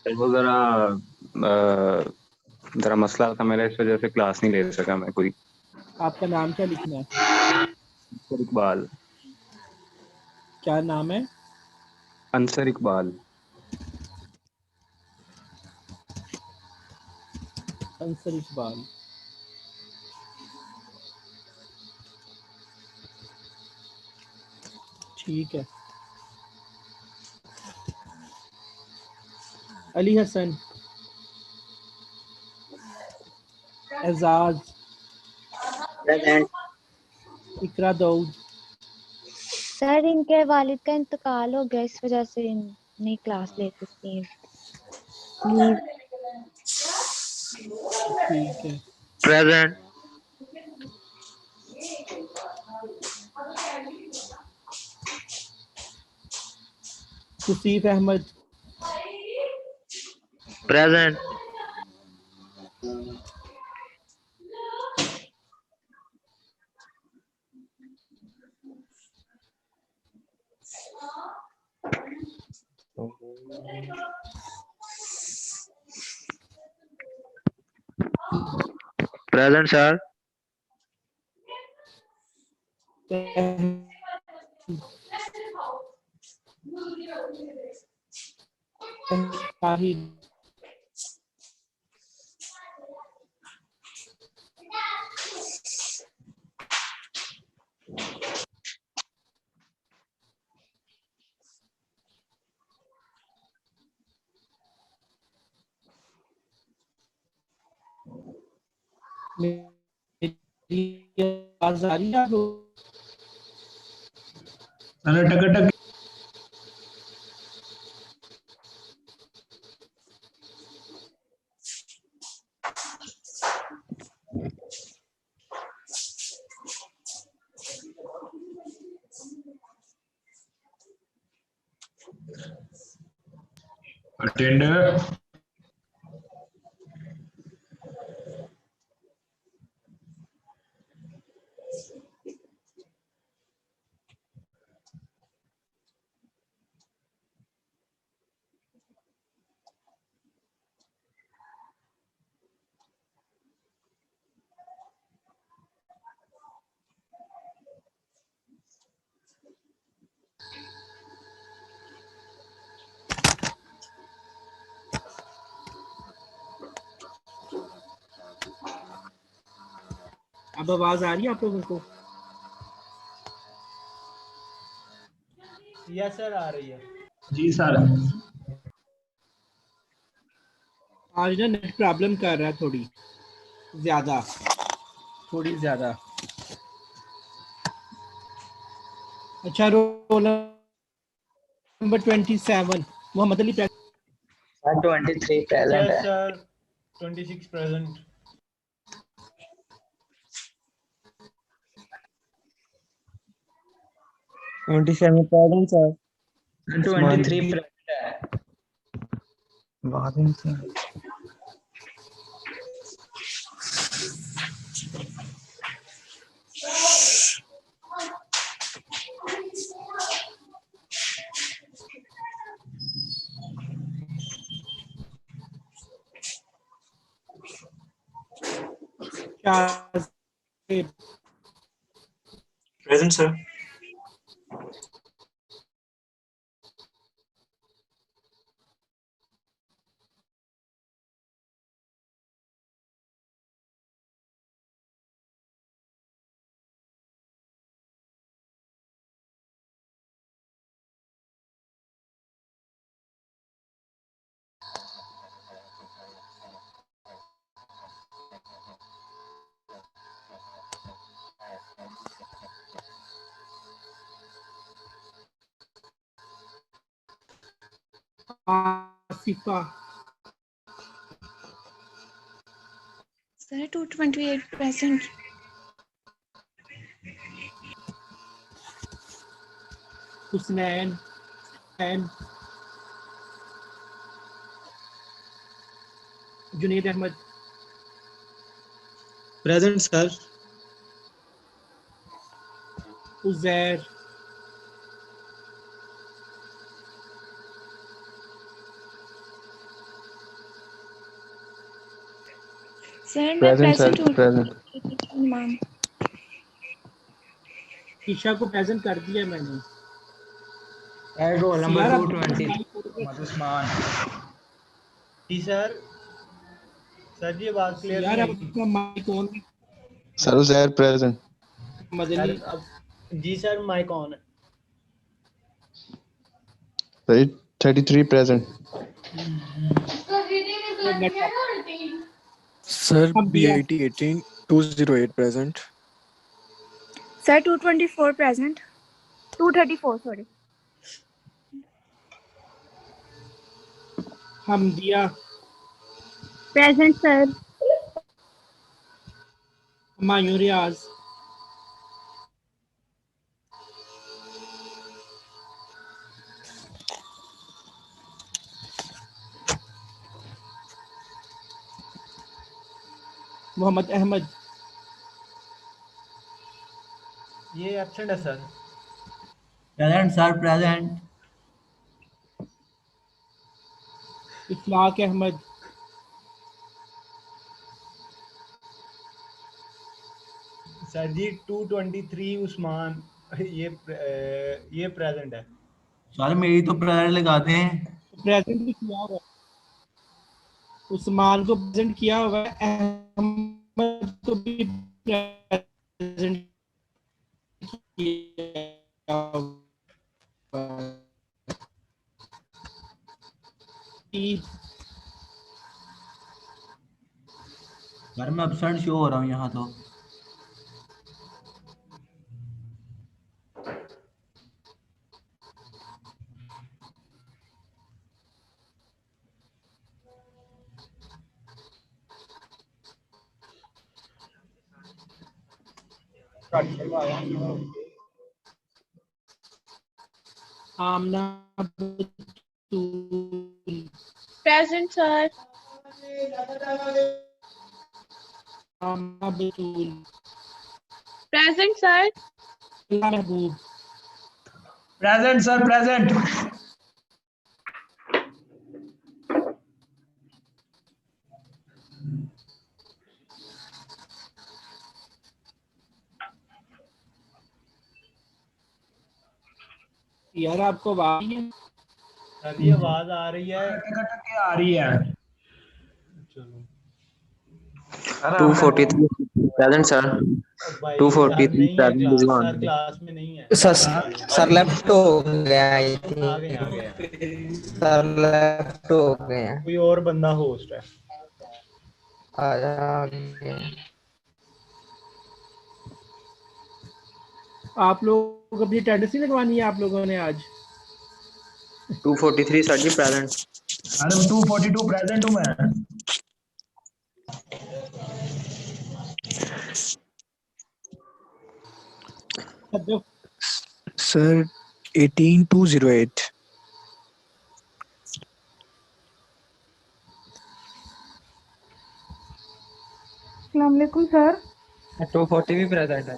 वो जरा मसला था मेरा, इस वजह से क्लास नहीं ले सका मैं कोई। आपका नाम क्या लिखना है? इकबाल। क्या नाम है? अंसर इकबाल। अंसर इकबाल। ठीक है। अली हसन, एजाज, प्रेजेंट। इकरा दाऊद। सर इनके वालिद का इंतकाल हो गया, इस वजह से नहीं क्लास ले सकती। ठीक है। Present. Tauseef Ahmed, present. Present sir. Shahid, मेरी आवाज आ रही है आपको? टक अटेंडर। अब आवाज आ रही है आप लोगों को? यस सर, आ रही है। जी सर। आज ना नेट प्रॉब्लम कर रहा है थोड़ी ज्यादा। अच्छा, roll number 27 Mohammad Ali. 23 present yes है। Sir, 26 present. 27 present sir. 23 present है। बाद में से present sir. Asifa, sir 228 present. Husnain, Junaid Ahmed, present sir. Uzair, sir मैं Present, sir. प्रेजेंट हूँ Present. मैम। ईशा को प्रेजेंट कर दिया मैंने। At roll number यार अब 220. Mic Muhammad Usman. जी सर। सर जी आवाज क्लियर यार नहीं अब आई थी। अपना mic on Sir was there present. Madani. Sir अब जी सर माइक ऑन है। Right? 33 present. Sir, अब दिया। BIT 18 208 present. Sir 224 present 234 sorry. हम दिया। Present sir. हुमायूं रियाज। मोहम्मद अहमद। ये एब्सेंट है sir. Present, sir. Present. Iflaq Ahmed. Sir ji 223 Usman ये प्रेजेंट है। सर मेरी तो प्रेजेंट लगा दें. प्रेजेंट भी किया हुआ है। उस्मान को प्रेजेंट किया हुआ है, अहमद को भी प्रेजेंट किया हुआ है। सर मैं absent शो हो रहा हूँ यहाँ तो. Amna Batool. Present sir. Amna Batool. Present sir. Mehboob. Present, sir. Present. यार आपको आवाज नहीं है? सर जी आवाज आ रही है। टक के आ रही है। चलो 243 present, sir. अब भाई 243 नहीं है present class, is on. Sir class में नहीं है। सर लेफ्ट हो गया आई आ गए आ गए। सर लेफ्ट हो गए कोई और बंदा होस्ट है। आप लोग अपनी अटेंडेंस नहीं लगवानी है आप लोगों ने आज? 243 sir जी present. अरे 242 प्रेजेंट हूँ मैं। सर 18 208. अस्सलाम वालेकुम सर। 240 भी प्रेजेंट है.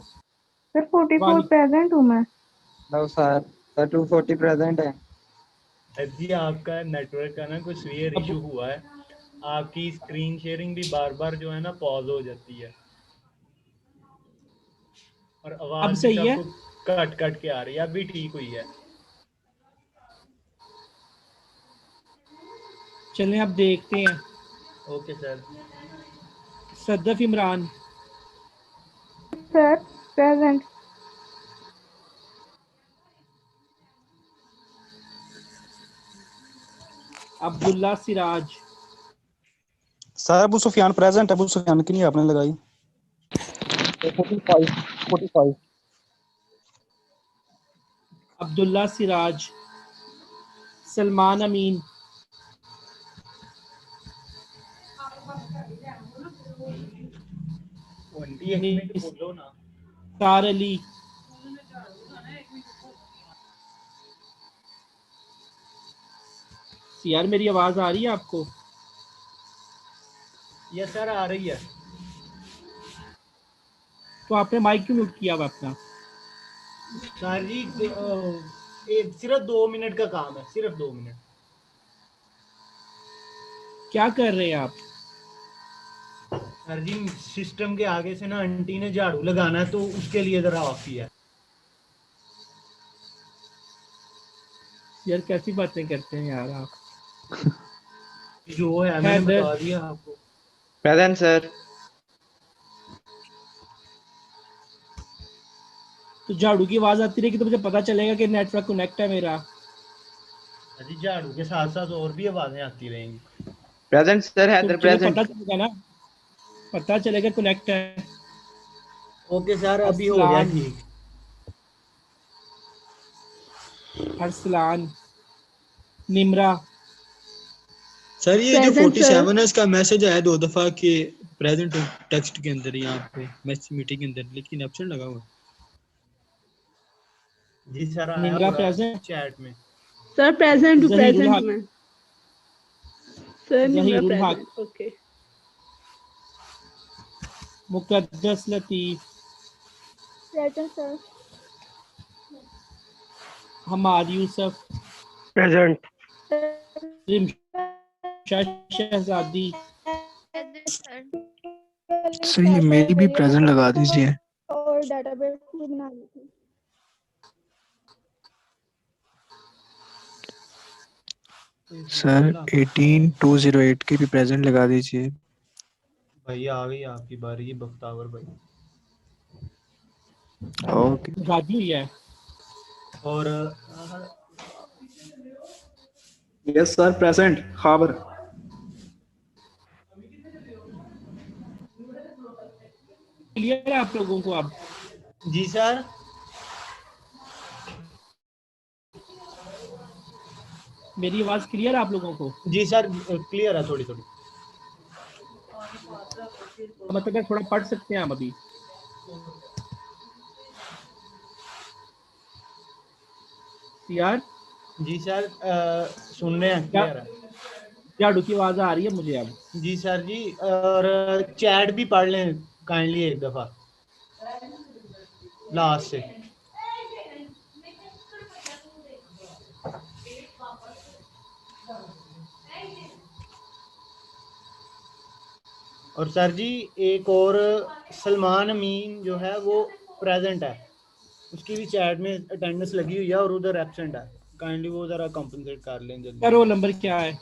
सर 44 प्रेजेंट हूँ मैं। नो सर 240 प्रेजेंट है. सर जी आपका नेटवर्क का ना कुछ सीवियर इशू हुआ है। आपकी स्क्रीन शेयरिंग भी बार बार जो है ना पॉज हो जाती है और अब आवाज भी सही है? सबको कट कट के आ रही है। अभी ठीक हुई है। चलें अब देखते हैं। Okay sir. Sadaf Imran. Sir present. Abdullah Siraj. Sir Abu Sufiyan present. Abu Sufiyan की नहीं आपने लगाई. 45. अब्दुल्ला सिराज। सलमान अमीन। बोलो ना। तार अली। यार मेरी आवाज आ रही है आपको? यस सर आ रही है। तो आपने माइक क्यों म्यूट किया हुआ अपना? सर जी सिर्फ 2 मिनट का काम है, सिर्फ 2 मिनट। क्या कर रहे हैं आप? सर जी सिस्टम के आगे से ना आंटी ने झाड़ू लगाना है तो उसके लिए जरा ऑफ किया है। यार कैसी बातें करते हैं यार आप। जो है मैंने हैदर। बता दिया आपको। Present sir. तो झाड़ू की आवाज आती रहेगी तो मुझे पता चलेगा कि नेटवर्क कनेक्ट है मेरा। सर जी झाड़ू के साथ साथ और भी आवाजें आती रहेंगी। प्रेजेंट सर, तो हैदर मुझे प्रेजेंट। पता चलेगा ना, पता चलेगा कनेक्ट है। ओके सर अभी हो गया अरसलान। ठीक। अरसलान। निमरा। सर ये जो Present, sir. 47 है इसका मैसेज आया 2 दफा कि प्रेजेंट टेक्स्ट के अंदर यहाँ पे मैसेज मीटिंग के अंदर, लेकिन एब्सेंट लगा हुआ है। जी सर आया निमरा होगा प्रेजेंट। चैट में। Sir, present to Zahirul present Haq. मैं. Sir, Nimra Zahirul Haq. present. Okay. Muqaddas Latif. Present, sir. Hammad Yusuf. Present. Rimsha Shehzadi. Sir ये मेरी भी प्रेजेंट लगा दीजिए। और database भी बनानी थी. सर 18208 की भी प्रेजेंट लगा दीजिए। भैया आ गई आपकी बारी बख्तावर भाई। ओके। शादी हुई है। और यस सर प्रेजेंट खाबर। क्लियर है आप लोगों को अब? जी सर मेरी आवाज क्लियर है आप लोगों को? जी सर क्लियर है थोड़ी थोड़ी। मतलब थोड़ा पढ़ सकते हैं हम अभी? यार जी सर सुन रहे हैं क्या क्लियर है। झाड़ू की आवाज आ रही है मुझे अब? जी सर जी और चैट भी पढ़ लें काइंडली एक दफा लास्ट से। और सर जी एक और सलमान अमीन जो है वो प्रेजेंट है, उसकी भी चैट में अटेंडेंस लगी हुई है और उधर एब्सेंट है। काइंडली वो जरा कंपनसेट कर लें क्या जल्दी। रोल नंबर क्या है?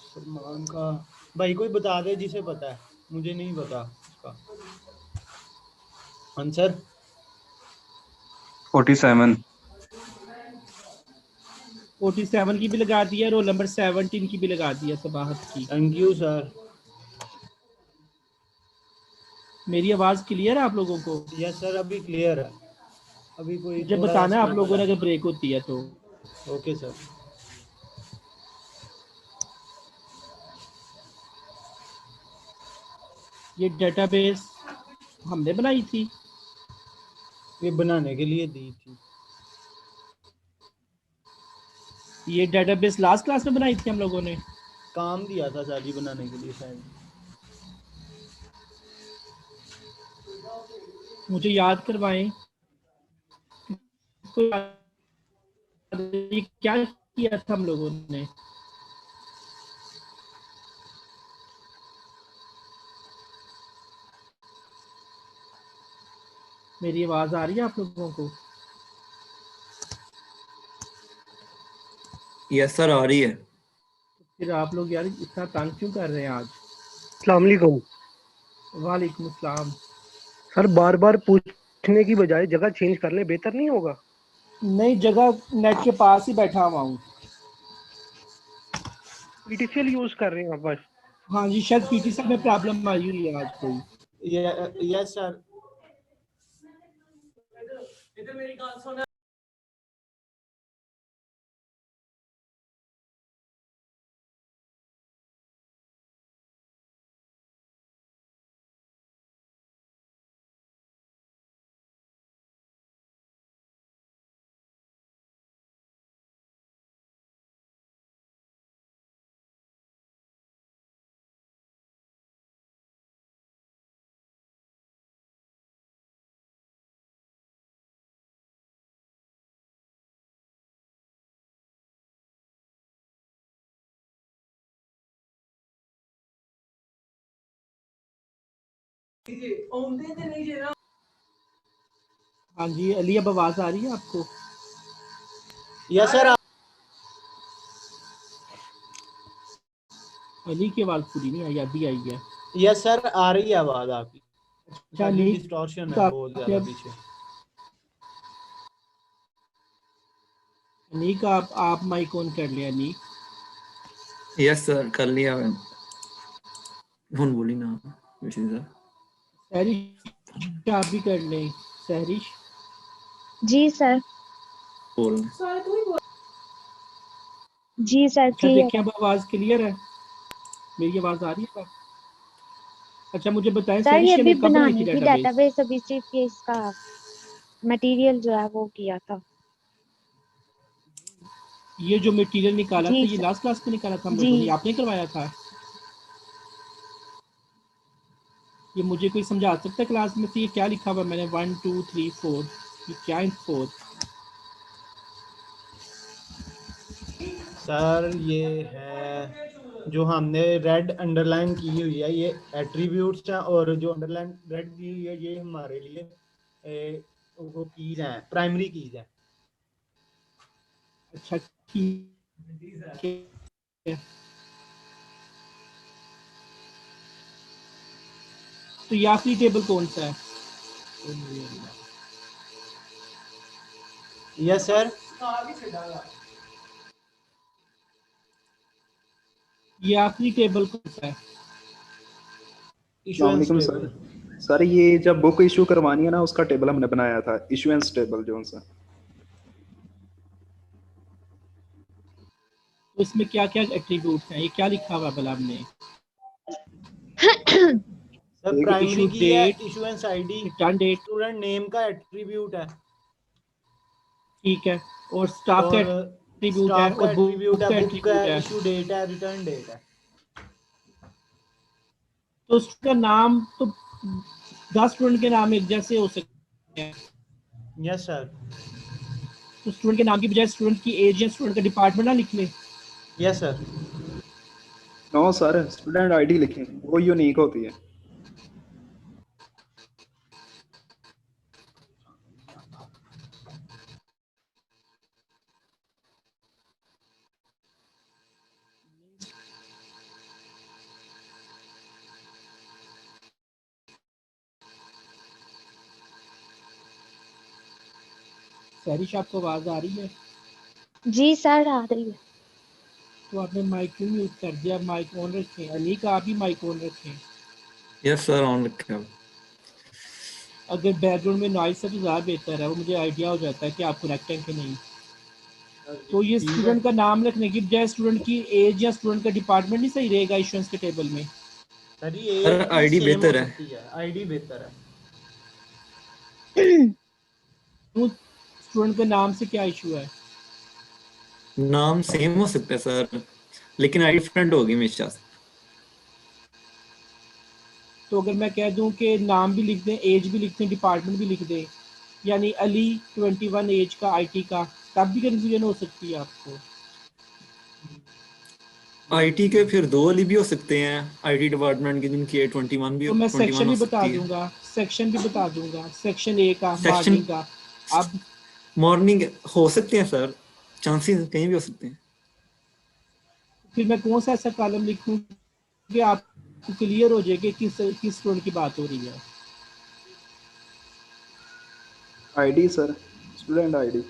सलमान का भाई कोई बता दे जिसे पता है, मुझे नहीं पता उसका आंसर। 47। 47 की भी लगा दी है, रोल नंबर 17 की भी लगा दी है, सबाहत की। Thank you sir. मेरी आवाज क्लियर है आप लोगों को? यस सर अभी क्लियर है। अभी कोई मुझे थोड़ा बताना है आप स्ट्रगल लोगों ने है। अगर ब्रेक होती है तो। Okay sir. ये डेटाबेस हमने बनाई थी? ये बनाने के लिए दी थी। ये डेटाबेस लास्ट क्लास में बनाई थी हम लोगों ने? काम दिया था सर जी बनाने के लिए शायद। मुझे याद करवाएं ये क्या किया था हम लोगों ने? मेरी आवाज आ रही है आप लोगों को? यस सर आ रही है। फिर आप लोग यार इतना तंग क्यों कर रहे हैं आज? अस्सलाम वालेकुम। वालेकुम अस्सलाम। सर बार बार पूछने की बजाय जगह चेंज कर ले, बेहतर नहीं होगा? नई जगह नेट के पास ही बैठा हुआ हूँ। पीटीसीएल यूज कर रहे हैं बस। हाँ जी शायद पीटी सब में प्रॉब्लम आई हुई है आज कोई। Yes sir. हाँ जी अली, अब आवाज आ रही है आपको? Yes sir. अली की आवाज पूरी नहीं आई, अभी आई है। यस सर, आ रही है आवाज आपकी। अच्छा सर जी अली, डिस्टॉर्शन तो है बहुत ज्यादा आप पीछे। अनीक आप माइक ऑन कर लिया अनीक। यस सर, कर लिया मैंने। हुन बोली ना विष्णु सर। सहरिश आप भी कर लें। सहरिश जी सर। बोल। जी सर अच्छा क्लियर देखिए है। अब आवाज क्लियर है, मेरी आवाज आ रही है अब? अच्छा मुझे बताएं सर ये सहरिश, अभी हमें कब बनाई थी बनानी थी डेटाबेस? डेटाबेस, अभी सिर्फ ये इसका मटेरियल जो है वो किया था। ये जो मटेरियल निकाला जी था ये सर। लास्ट क्लास में निकाला था हम जी लोगों ने, आपने करवाया था? ये मुझे कोई समझा सकता है क्लास में से ये क्या लिखा हुआ है? मैंने 1 2 3 4, ये क्या है 4? सर ये है जो हमने रेड अंडरलाइन की हुई है, ये एट्रीब्यूट्स हैं, और जो अंडरलाइन रेड की हुई है ये हमारे लिए वो कीज हैं, प्राइमरी कीज हैं। अच्छा ठीक है, तो ये आखिरी टेबल कौन सा है? Yes sir. ये आखिरी टेबल कौन सा है? इशुएंस वालेकुम टेबल। सर। सर ये जब बुक इशू करवानी है ना, उसका टेबल हमने बनाया था, इशुएंस टेबल जो सा। तो इसमें क्या क्या एट्रीब्यूट्स हैं, ये क्या लिखा हुआ है भला हमने? सर एक प्राइमरी इशू की है, date, issuance ID, return date, student name का एट्रीब्यूट है, ठीक है, और स्टाफ का और एट्रीब्यूट है, स्टाफ और का एट्रीब्यूट बुक है, का बुक का एट्रीब्यूट है। इशू डेट है, रिटर्न डेट है। तो उसका नाम तो 10 स्टूडेंट के नाम एक जैसे हो सकते हैं, यस सर। तो स्टूडेंट के नाम की बजाय स्टूडेंट की एज या स्टूडेंट का डिपार्टमेंट ना लिख ले। Yes sir. No sir, student ID लिखें, वो यूनिक होती है। सहरिश आपको आवाज आ रही है? जी सर आ रही है। तो आपने माइक क्यों म्यूट कर दिया? माइक ऑन रखें। अनीक आप ही माइक ऑन रखें। यस सर, ऑन रखे अब। अगर बैकग्राउंड में नॉइस है तो ज़्यादा बेहतर है, वो मुझे आइडिया हो जाता है कि आप कनेक्ट हैं कि नहीं। तो ये ठीक है स्टूडेंट का नाम रखने की बजाय स्टूडेंट की एज या स्टूडेंट का डिपार्टमेंट नहीं सही रहेगा इश्योरेंस के टेबल में? सर, ये सर एज भी आईडी सेम हो बेहतर है। सकती है, आईडी बेहतर है। क्यों, स्टूडेंट के नाम से क्या इशू है? नाम सेम हो सकता है सर, लेकिन आईडी डिफरेंट होगी हमेशा। तो अगर मैं कह दूं कि नाम भी लिख दें, एज भी लिख दें, डिपार्टमेंट भी लिख दें, यानी अली 21 एज का, आईटी का, तब भी कन्फ्यूजन हो सकती है आपको। आईटी के फिर 2 अली भी हो सकते हैं, आईटी डिपार्टमेंट के जिनकी 21 भी तो मैं 21 सेक्शन हो भी बता सकती है। दूंगा, सेक्शन भी बता दूंगा, सेक्शन ए का, सेक्शन मॉर्निंग का। अब मॉर्निंग हो सकते हैं सर, चांसेस कहीं भी हो सकते हैं। फिर मैं कौन सा ऐसा कॉलम लिखूं कि आपको क्लियर हो जाए कि किस किस स्टूडेंट की बात हो रही है? ID sir, student ID.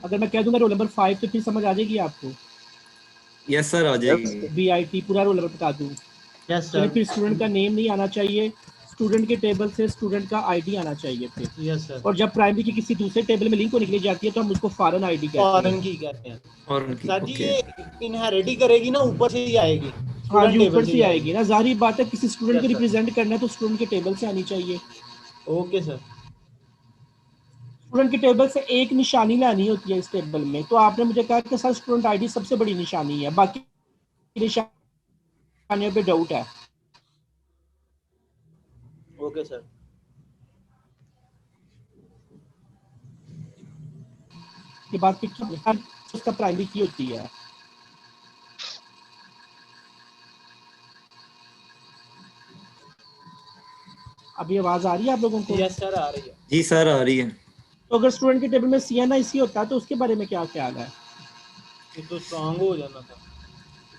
अगर मैं कह दूंगा रोल नंबर 5 तो फिर समझ आ जाएगी आपको? यस सर, आ यस जाएगी। BIT पूरा रोल नंबर बता दूं, यस यानी सर। फिर स्टूडेंट का नेम नहीं आना चाहिए, स्टूडेंट के टेबल से स्टूडेंट का आईडी आना चाहिए फिर। Yes sir. और जब प्राइमरी की किसी दूसरे टेबल में लिंक होने के लिए जाती है तो हम उसको फॉरेन आईडी कहते फॉरेन हैं। की कहते हैं। और उनकी सर जी ओके। ये इनहेरिट ही करेगी ना, ऊपर से ही आएगी, हाँ स्टूडेंट जी, टेबल ऊपर से से ही आएगी ना, जाहिर बात है किसी स्टूडेंट को यस सर। रिप्रेजेंट करना है तो स्टूडेंट के टेबल से आनी चाहिए। Okay sir. स्टूडेंट के टेबल से एक निशानी लानी होती है इस टेबल में, तो आपने मुझे कहा कि सर स्टूडेंट आईडी सबसे बड़ी निशानी है, बाकी निशानियों पे डाउट है। Okay sir. के बाद पिक्चर उसका प्राइमरी की होती है। अभी आवाज आ रही है आप लोगों को? यस सर, आ रही है। जी सर आ रही है। तो अगर स्टूडेंट के टेबल में CNIC होता तो उसके बारे में क्या ख्याल है? ये तो स्ट्रांग हो जाना था,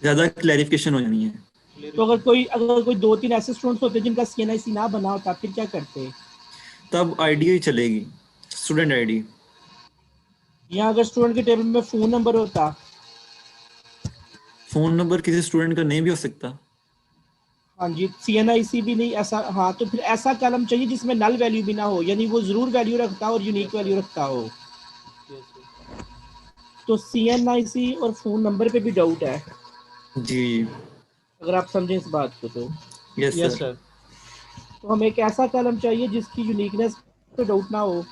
ज्यादा क्लैरिफिकेशन हो जानी है। तो अगर कोई 2-3 ऐसे स्टूडेंट्स होते जिनका CNIC ना बना होता फिर क्या करते? तब आईडी ही चलेगी, स्टूडेंट आईडी। या अगर स्टूडेंट के टेबल में फोन नंबर होता? फोन नंबर किसी स्टूडेंट का नहीं भी हो सकता। हाँ जी, CNIC भी नहीं ऐसा। हाँ, तो फिर ऐसा कॉलम चाहिए जिसमें नल वैल्यू भी ना हो, यानी वो जरूर वैल्यू रखता हो और यूनिक वैल्यू रखता हो। तो CNIC और फोन नंबर पे भी डाउट है, जी अगर आप समझें इस बात को तो। Yes yes sir. सर। तो हमें एक ऐसा कॉलम चाहिए जिसकी यूनिकनेस पे डाउट ना हो,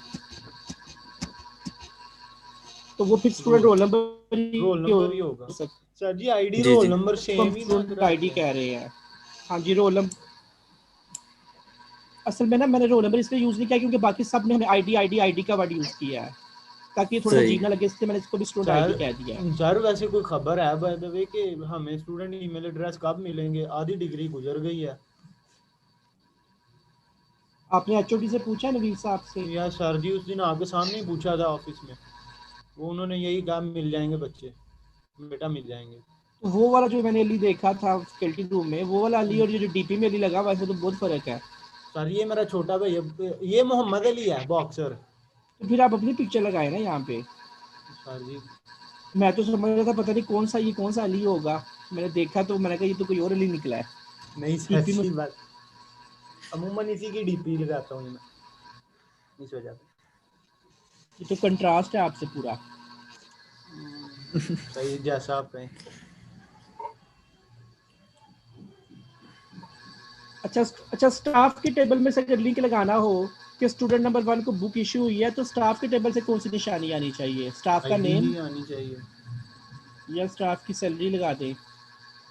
तो वो फिर student roll number roll number ही होगा सर जी। आईडी जी, रोल जी। नंबर सेम ही ना आईडी कह रहे हैं। हाँ जी, रोल नंबर। असल में ना मैंने रोल नंबर इसलिए यूज नहीं किया क्योंकि बाकी सब ने हमें आईडी का वर्ड यूज किया है ताकि ये थोड़ा सही। अजीब ना लगे, इसलिए मैंने इसको भी स्टूडेंट आईडी कह दिया है। सर वैसे कोई खबर है बाय द वे कि हमें स्टूडेंट ईमेल एड्रेस कब मिलेंगे? आधी डिग्री गुजर गई है। आपने HOD से पूछा नवीर साहब से? या सर जी उस दिन आपके सामने ही पूछा था ऑफिस में, वो उन्होंने यही कहा मिल जाएंगे बच्चे, बेटा मिल जाएंगे। तो वो वाला जो मैंने अली देखा था फैकल्टी रूम में, वो वाला अली और ये जो DP में अली लगा हुआ है, तो बहुत फर्क है। सर ये मेरा छोटा भाई है, ये मोहम्मद अली है बॉक्सर। तो फिर आप अपनी पिक्चर लगाए ना यहाँ पे। सर जी मैं तो समझ रहा था पता नहीं कौन सा अली होगा, मैंने देखा तो मैंने कहा ये तो कोई और अली निकला है। नहीं सर जी, बात अमूमन इसी की DP लगाता हूँ मैं इस वजह से। ये तो कंट्रास्ट है आपसे पूरा। सही जैसा आप कहें। अच्छा, स्टाफ के टेबल में से अगर लिंक लगाना हो कि स्टूडेंट नंबर 1 को बुक इशू हुई है, तो स्टाफ के टेबल से कौन सी निशानी आनी चाहिए? स्टाफ का आईडी नेम ही आनी चाहिए, या स्टाफ की सैलरी लगा दें?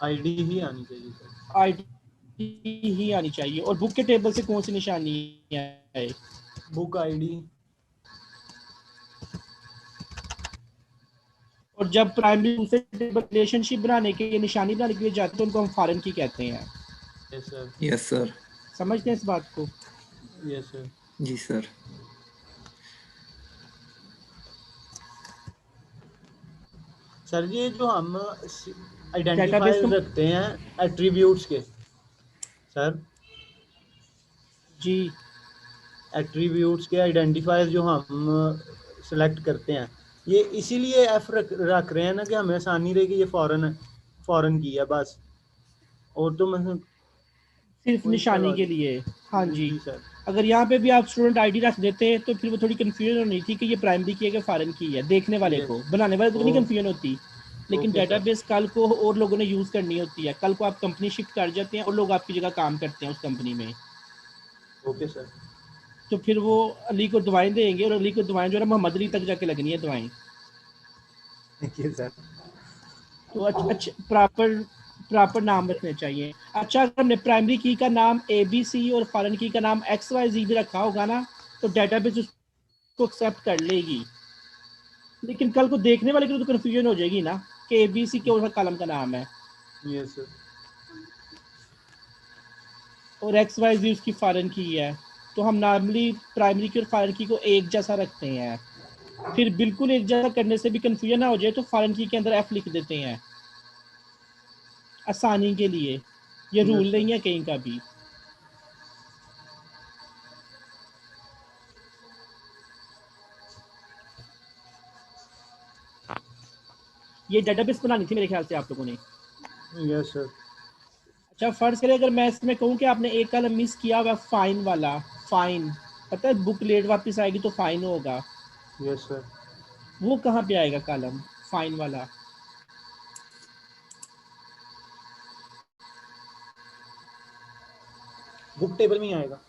आईडी ही आनी चाहिए सर। आईडी ही आनी चाहिए। और बुक के टेबल से कौन सी निशानी है? Book ID. और जब प्राइमरी दूसरे टेबल रिलेशनशिप बनाने के लिए निशानी बनाने के लिए जाते हैं तो उनको हम फॉरेन की कहते हैं। Yes sir. Yes sir. समझते हैं इस बात को? Yes sir. जी सर। सर ये जो हम आइडेंटिफायर रखते हैं एट्रीब्यूट्स के, सर जी एट्रीब्यूट्स के आइडेंटिफायर जो हम सेलेक्ट करते हैं, ये इसीलिए F रख रहे हैं ना कि हमें आसानी रहे कि ये फॉरेन की है बस, और तो मतलब सिर्फ निशानी के लिए। हाँ जी सर। अगर यहाँ पे भी आप स्टूडेंट आईडी रख देते तो फिर वो थोड़ी कंफ्यूजन होनी थी कि ये प्राइमरी की है कि फॉरेन की है। देखने वाले को, बनाने वाले को नहीं कंफ्यूजन होती, लेकिन डेटाबेस कल को और लोगों ने यूज करनी होती है। कल को आप कंपनी शिफ्ट कर जाते हैं और लोग आपकी जगह काम करते हैं उस कंपनी में। Okay sir. तो फिर वो अली को दवाएं देंगे और अली को दवाएं जो है मोहम्मद अली तक जाके लगनी है दवाएं। सर तो अच्छा प्रॉपर नाम रखने चाहिए। अच्छा, अगर हमने प्राइमरी की का नाम ABC और फॉरेन की का नाम XYZ भी रखा होगा ना, तो डेटाबेस उसको एक्सेप्ट कर लेगी। लेकिन कल को देखने वाले को तो कंफ्यूजन हो जाएगी ना कि ABC के और कॉलम का नाम है। Yes sir. और XYZ उसकी फॉरेन की है, तो हम नॉर्मली प्राइमरी की और फॉरेन की को एक जैसा रखते हैं। फिर बिल्कुल एक जैसा करने से भी कंफ्यूजन ना हो जाए तो फॉरेन की के अंदर F लिख देते हैं आसानी के लिए। ये रूल नहीं है कहीं का भी। ये डेटाबेस बनानी थी मेरे ख्याल से आप लोगों ने। Yes sir. अच्छा, फर्ज करें अगर मैं इसमें कहूँ कि आपने एक कॉलम मिस किया हुआ फाइन वाला, फाइन पता है बुक लेट वापस आएगी तो फाइन होगा। Yes sir. वो कहाँ पे आएगा कॉलम फाइन वाला? बुक टेबल में ही आएगा।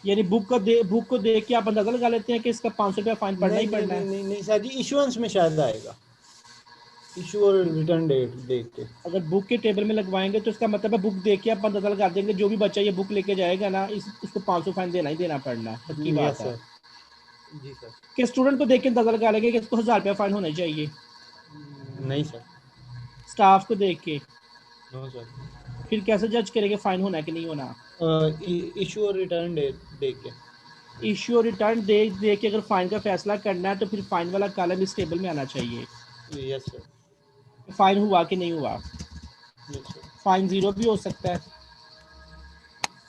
यानी बुक को देख के आप अंदाजा लगा लेते हैं कि इसका 500 रुपया फाइन पड़ना ही पड़ना है। नहीं सर जी, इशुएंस में शायद आएगा, इशू और रिटर्न डेट देख के। अगर बुक के टेबल में लगवाएंगे तो इसका मतलब है बुक देख के आप अंदाजा लगा देंगे जो भी बच्चा ये बुक लेके जाएगा ना, उसको 500 फाइन देना ही देना पड़ना है। पक्की बात है जी सर। कि स्टूडेंट को देख के अंदाजा लगा लेंगे कि इसको 1000 रुपया फाइन होना चाहिए? नहीं सर। स्टाफ को देख के? No sir. फिर कैसे जज करेंगे फाइन होना है कि नहीं होना? इशू और रिटर्न डेट देख के। इश्यू और रिटर्न दे के अगर फाइन का फैसला करना है तो फिर फाइन वाला कॉलम इस टेबल में आना चाहिए। Yes sir. फाइन हुआ कि नहीं हुआ। Yes sir. फाइन 0 भी हो सकता है,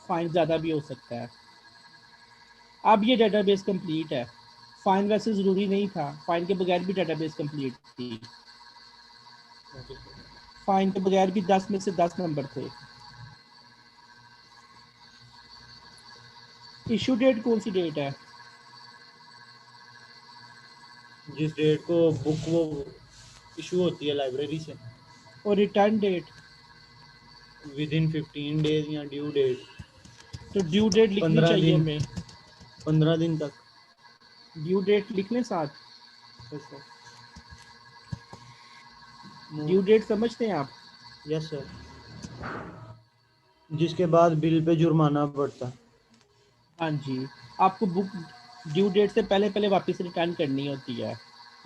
फाइन ज़्यादा भी हो सकता है। अब ये डेटाबेस कंप्लीट है। फाइन वैसे ज़रूरी नहीं था, फाइन के बगैर भी डेटाबेस कंप्लीट थी। फाइन के बगैर भी 10 में से 10 नंबर थे। इशू डेट कौन सी डेट है? जिस डेट को बुक वो इशू होती है लाइब्रेरी से। और return date? Within 15 days या ड्यू डेट। तो ड्यू डेट लिखनी 15 चाहिए दिन, हमें। 15 दिन तक ड्यू डेट लिख लें साथ। ड्यू डेट समझते हैं आप? Yes sir. जिसके बाद बिल पे जुर्माना पड़ता। हाँ जी, आपको बुक ड्यू डेट से पहले पहले वापस रिटर्न करनी होती है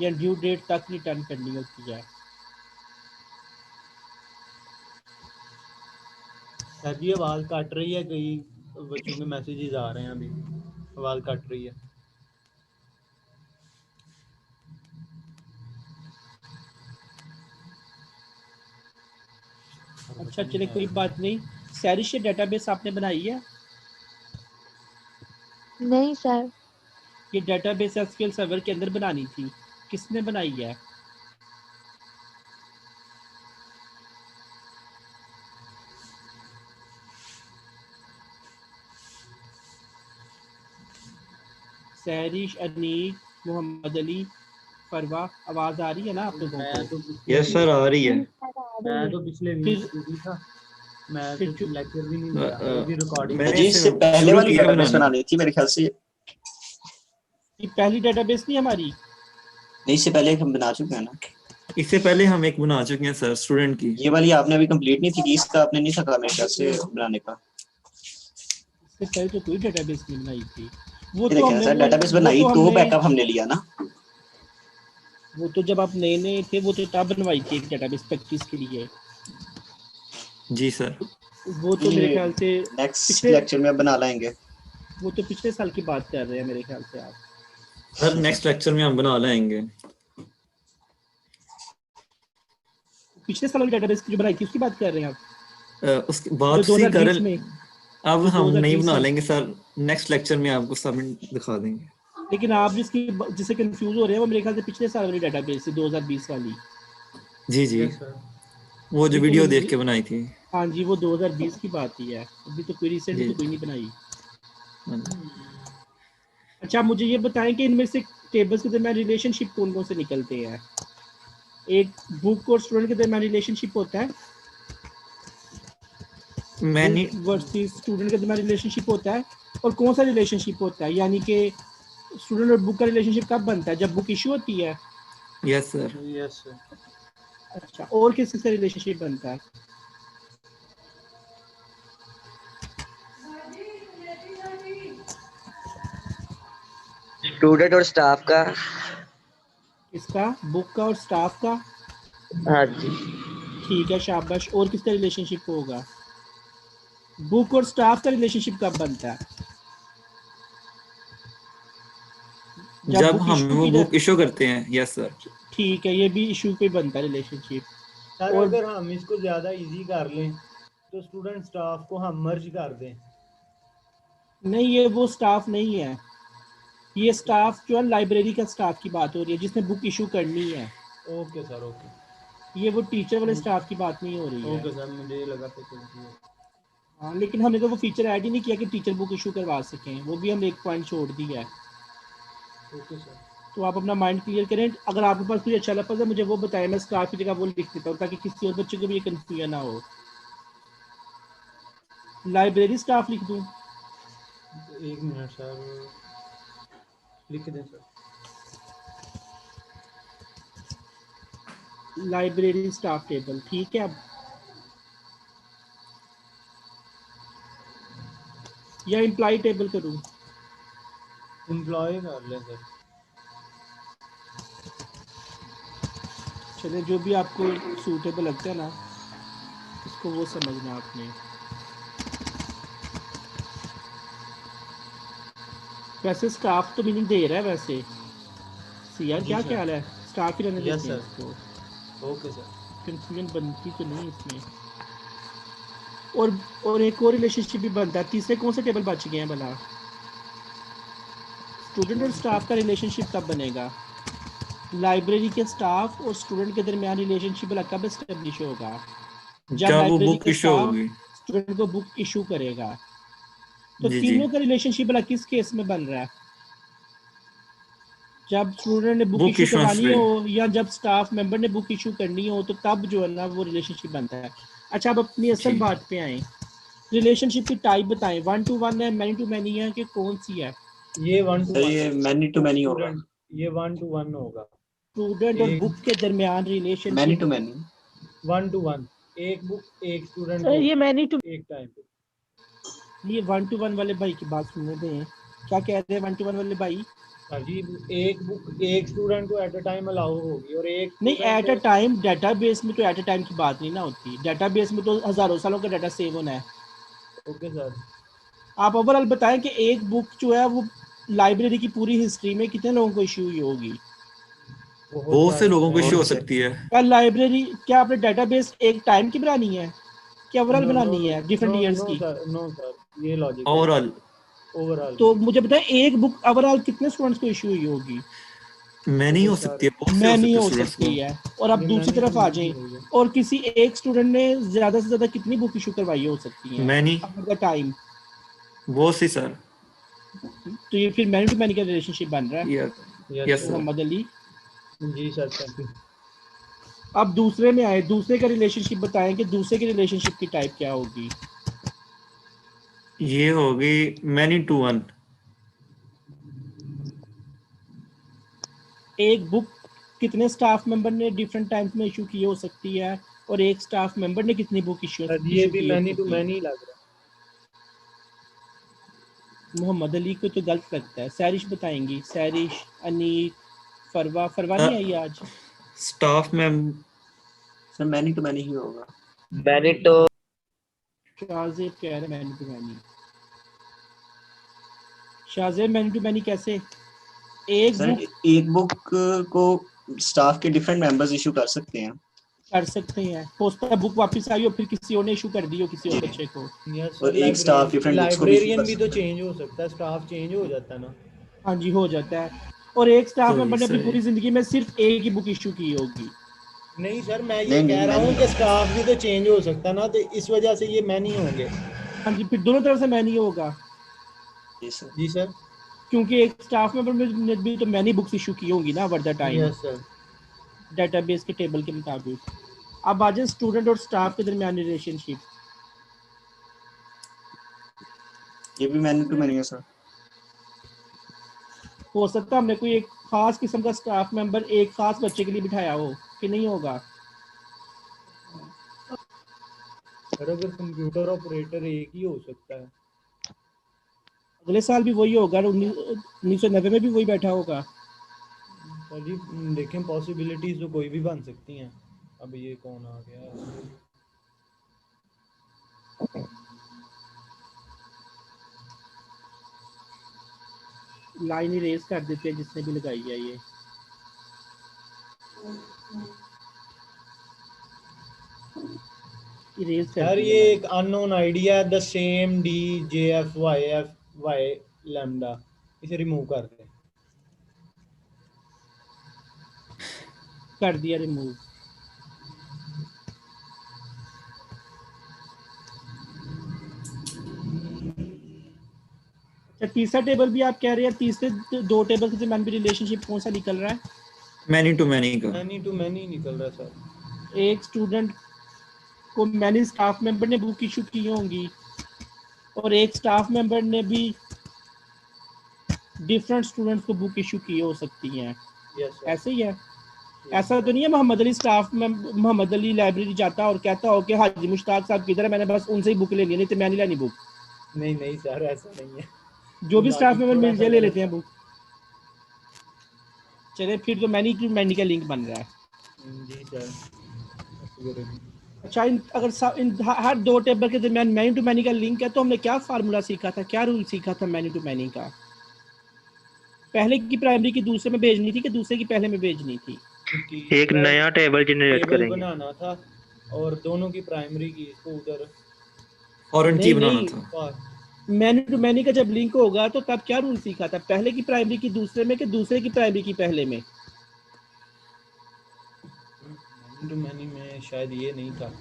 या ड्यू डेट तक रिटर्न करनी होती है। सर जी आवाज़ कट रही है, कई बच्चों के मैसेजेस आ रहे हैं, अभी आवाज़ कट रही है। अच्छा चलिए कोई बात नहीं। सैरिश डेटाबेस आपने बनाई है? नहीं सर। ये डेटाबेस एसक्यूएल सर्वर के अंदर बनानी थी, किसने बनाई है? सैरिश, अनीक, मोहम्मद अली, फरवा, आवाज आ रही है ना आप लोगों को? यस सर आ रही है। मैं तो पिछले वीक भी था, मैं तो लेक्चर भी नहीं दिया, अभी रिकॉर्डिंग। जी इससे पहले वाली डेटाबेस बनानी थी मेरे ख्याल से। ये पहली डेटाबेस नहीं हमारी? नहीं, इससे पहले हम बना चुके हैं ना। इससे पहले हम एक बना चुके हैं सर, स्टूडेंट की। ये वाली आपने अभी कंप्लीट नहीं थी कि इसका आपने नहीं था मेरे ख्याल से बनाने का। इससे पहले तो कोई डेटाबेस नहीं बनाई थी। वो तो हमने सर डेटाबेस बनाई तो बैकअप हमने लिया ना। वो तो जब आप नए नए थे वो तो तब बनवाई थी एक डेटाबेस प्रैक्टिस के लिए। जी सर। वो तो मेरे ख्याल से नेक्स्ट लेक्चर में बना लाएंगे। वो तो पिछले साल की बात कर रहे हैं मेरे ख्याल से आप। सर नेक्स्ट लेक्चर में हम बना लाएंगे। पिछले साल वाली डेटाबेस की जो बनाई थी उसकी बात कर रहे हैं आप? उसके बाद सी कर अब हम नहीं बना लेंगे सर, नेक्स्ट लेक्चर में आपको सबमिट दिखा देंगे। लेकिन आप जिससे कंफ्यूज हो रहे हैं वो मेरे ख्याल से पिछले साल वाली डेटाबेस थी 2020 वाली। जी जी, वो जो वीडियो देख के बनाई थी। हाँ जी, वो 2020 की बात ही है, अभी तो कोई रिसेंट तो कोई नहीं बनाई। अच्छा मुझे ये बताएं कि इनमें से टेबल्स के दरमियान रिलेशनशिप कौन कौन से निकलते हैं? एक बुक और स्टूडेंट के दरमियान रिलेशनशिप होता है, वर्सेस स्टूडेंट के दरमियान रिलेशनशिप होता है, और कौन सा रिलेशनशिप होता है? यानी कि स्टूडेंट और बुक का रिलेशनशिप कब बनता है? जब बुक इशू होती है। Yes sir. Yes sir. अच्छा, और किस से रिलेशनशिप बनता है? स्टूडेंट और स्टाफ का। इसका बुक का और स्टाफ का? हाँ जी ठीक है, शाबाश। और किसका रिलेशनशिप होगा? बुक और स्टाफ का रिलेशनशिप कब बनता है? जब हम वो बुक इशू करते हैं। Yes sir. ठीक है, ये भी इशू पे बनता है रिलेशनशिप। सर और अगर हम इसको ज्यादा इजी कर लें तो स्टूडेंट स्टाफ को हम मर्ज कर दें। नहीं, ये वो स्टाफ नहीं है, ये स्टाफ जो है लाइब्रेरी का स्टाफ की बात हो रही है जिसने बुक इशू करनी है। Okay sir okay. ये वो टीचर वाले स्टाफ की बात नहीं हो रही है। ओके सर, मुझे लगा था। हाँ, लेकिन हमने तो वो फीचर ऐड ही नहीं किया कि टीचर बुक इशू करवा सकें, वो भी हम एक पॉइंट छोड़ दिया है। Okay sir. तो आप अपना माइंड क्लियर करें। अगर आपके पास कोई अच्छा लफ्ज़ है मुझे वो बताएं, मैं स्टाफ की जगह वो लिख देता हूँ ताकि किसी और बच्चे को भी ये कंफ्यूजन ना हो। लाइब्रेरी स्टाफ लिख दूँ? एक मिनट सर, लिख दें सर। लाइब्रेरी स्टाफ टेबल, ठीक है। अब या एम्प्लॉय टेबल करूँ? एम्प्लॉय कर लें सर। चलिए, जो भी आपको सूटेबल लगता है ना, इसको वो समझना आपने। वैसे स्टाफ तो मीनिंग दे रहा है वैसे। सियार क्या सर। ख्याल है, स्टाफ ही रहने यस देते हैं सर। इसको, ओके सर। कंफ्यूजन बनती तो नहीं इसमें। और एक और रिलेशनशिप भी बनता है। तीसरे कौन से टेबल बच गए हैं भला? स्टूडेंट और स्टाफ का रिलेशनशिप कब बनेगा? लाइब्रेरी के स्टाफ और स्टूडेंट के दरमियान रिलेशनशिप भला कब एस्टेब्लिश होगा? जब जब वो लाइब्रेरी बुक का इशू स्टाफ होगी। स्टूडेंट को बुक इशू करेगा। तो जी जी। तीनों का रिलेशनशिप भला किस केस में बन रहा है? जब स्टूडेंट ने बुक बुक इशू इशुएंस करवानी पे। हो या जब स्टाफ मेंबर ने बुक इशू करनी हो, तो तब जो है ना वो रिलेशनशिप बनता है। अच्छा, अब अपनी असल जी। बात पे आए। रिलेशनशिप की टाइप बताएं, 1 to 1 है, मैनी टू मैनी है, कि कौन सी है? ये 1 to सर 1 ये मैनी टू मैनी होगा। स्टूडेंट, ये 1 to 1 होगा। स्टूडेंट और एक बुक के दरमियान many relationship to many. 1 to 1, एक बुक एक स्टूडेंट सर को ये मैनी टू एक टाइम पे। ये 1 to 1 वाले भाई की बात सुनने दें, क्या कह रहे हैं 1 to 1 वाले भाई? सर जी एक बुक एक स्टूडेंट को एट अ टाइम अलाउ होगी और एक नहीं, student at a time database में तो एट अ टाइम की बात नहीं ना होती। डेटाबेस में तो हजारों सालों का डाटा सेव होना है। Okay sir. आप ओवरऑल बताएं कि एक बुक जो है वो लाइब्रेरी की पूरी हिस्ट्री में कितने लोगों को इशू हुई होगी? बहुत से लोगों को इशू हो बहुत से। सकती है। क्या लाइब्रेरी, क्या आपने डेटाबेस एक टाइम की बनानी है, क्या ओवरऑल नो नो बनानी नो है डिफरेंट नो ईयर्स नो की? सर, नो सर, ये लॉजिक है ओवरऑल ओवरऑल तो की। मुझे बताएं एक बुक ओवरऑल कितने स्टूडेंट्स को इशू हुई होगी? मैनी हो बहुत सकती है, सारे। बहुत से हो मैं नहीं सकते हैं हो स्टूडेंट्स को। सकती है। और अब ये दूसरी मैनी तरफ टू आ मैनी जाएं, हुई है। और किसी एक स्टूडेंट ने ज्यादा से ज्यादा कितनी बुक इशू करवाई हो सकती हैं मैनी ओवर द टाइम? बहुत सी सर। तो ये फिर मैनी टू मैनी का रिलेशनशिप बन रहा है। Yes yes yes sir. Sir. Mohammad Ali, जी सर, थैंक यू। अब दूसरे में आए। दूसरे का रिलेशनशिप बताएं कि दूसरे की रिलेशनशिप की टाइप क्या होगी? ये होगी मैनी टू 1। एक बुक कितने स्टाफ मेंबर ने डिफरेंट टाइम्स में इशू की हो सकती है, और एक स्टाफ मेंबर ने कितनी बुक इशू सर ये भी की हो मैनी टू सकती है? मैनी लग रहा मोहम्मद अली को तो गलत लगता है। सैरिश बताएंगी, सैरिश, अनीक, फरवा। फरवा नहीं आई आज? स्टाफ में सर मैनी टू मैनी ही होगा। मैनी तो शाहजेब कह रहे हैं many to many. Shahzeb many to many कैसे? एक सर बुक एक बुक को स्टाफ के डिफरेंट मेंबर्स इशू कर सकते हैं। कर सकते हैं, हो सकता है बुक वापस आई हो, फिर किसी और ने इशू कर दी हो किसी और जी। बच्चे को। यस और सर। एक स्टाफ डिफरेंट बुक्स को भी इशू लाइब्रेरियन कर भी तो सकता है। चेंज हो सकता है, स्टाफ चेंज हो जाता है ना। हाँ जी, हो जाता है। और एक स्टाफ सही मेंबर ने अपनी सही। पूरी जिंदगी में सिर्फ एक ही बुक इशू की होगी। नहीं सर, मैं ये नहीं कह नहीं रहा हूँ मैनी कि स्टाफ भी तो चेंज हो सकता है ना, तो इस वजह से ये मैनी होंगे। हाँ जी, फिर दोनों तरफ से मैनी होगा, जी सर। जी सर। क्योंकि एक स्टाफ मेंबर ने भी तो मैनी बुक्स इशू की होंगी ना over the time, yes sir. Database के टेबल के मुताबिक। अब आ जाए स्टूडेंट और स्टाफ के दरमियान रिलेशनशिप। ये भी मैनी टू मैनी है सर। हो सकता है हमने कोई एक खास किस्म का स्टाफ मेंबर एक खास बच्चे के लिए बिठाया हो, कि नहीं होगा? सर अगर कंप्यूटर ऑपरेटर एक ही हो सकता है। अगले साल भी वही होगा, 1990 में भी वही बैठा होगा। सर जी देखें, पॉसिबिलिटीज तो कोई भी बन सकती हैं। अब ये कौन आ गया? लाइन इरेज कर देते हैं जिसने भी लगाई है ये। इरेज कर सर दिया ये मैंने। एक अननोन आइडिया है, the same D J F Y lambda, इसे रिमूव कर दें। कर दिया रिमूव। अच्छा, तीसरा टेबल भी आप कह रहे हैं, तीसरे दो टेबल के दरमियान भी रिलेशनशिप कौन सा निकल रहा है? मैनी टू मैनी का। मैनी टू मैनी निकल रहा है सर। एक स्टूडेंट को मैनी स्टाफ मेंबर ने बुक इशू की होंगी, और एक स्टाफ मेंबर ने भी डिफरेंट स्टूडेंट्स को बुक इशू की हो सकती हैं। Yes sir. ऐसे ही है? ऐसा तो नहीं है मोहम्मद अली स्टाफ में मोहम्मद अली लाइब्रेरी जाता और कहता हो कि हाजी मुश्ताक साहब किधर है, मैंने बस उनसे ही बुक लेनी है, नहीं तो मैं नहीं लेनी बुक? नहीं नहीं सर, ऐसा नहीं है। जो भी स्टाफ लॉजिक मेंबर थोड़ा मिल सा जाए ले गलत लेते हैं है। बुक। चले, फिर तो मैनी टू मैनी का लिंक बन रहा है। जी सर। अच्छा, हर दो टेबल के दरमियान मैनी टू मैनी का लिंक है, तो हमने क्या फार्मूला सीखा था, क्या रूल सीखा था मैनी टू मैनी का? पहले की प्राइमरी की दूसरे में भेजनी थी कि दूसरे की पहले में भेजनी थी? एक नया टेबल जनरेट टेबल करेंगे। बनाना था और दोनों की प्राइमरी की इसको उधर फॉरेन की नहीं बनाना नहीं, था। मैनी टू मैनी का जब लिंक होगा तो तब क्या रूल सीखा था, पहले की प्राइमरी की दूसरे में कि दूसरे की प्राइमरी की पहले में? टू मैनी में शायद ये नहीं था,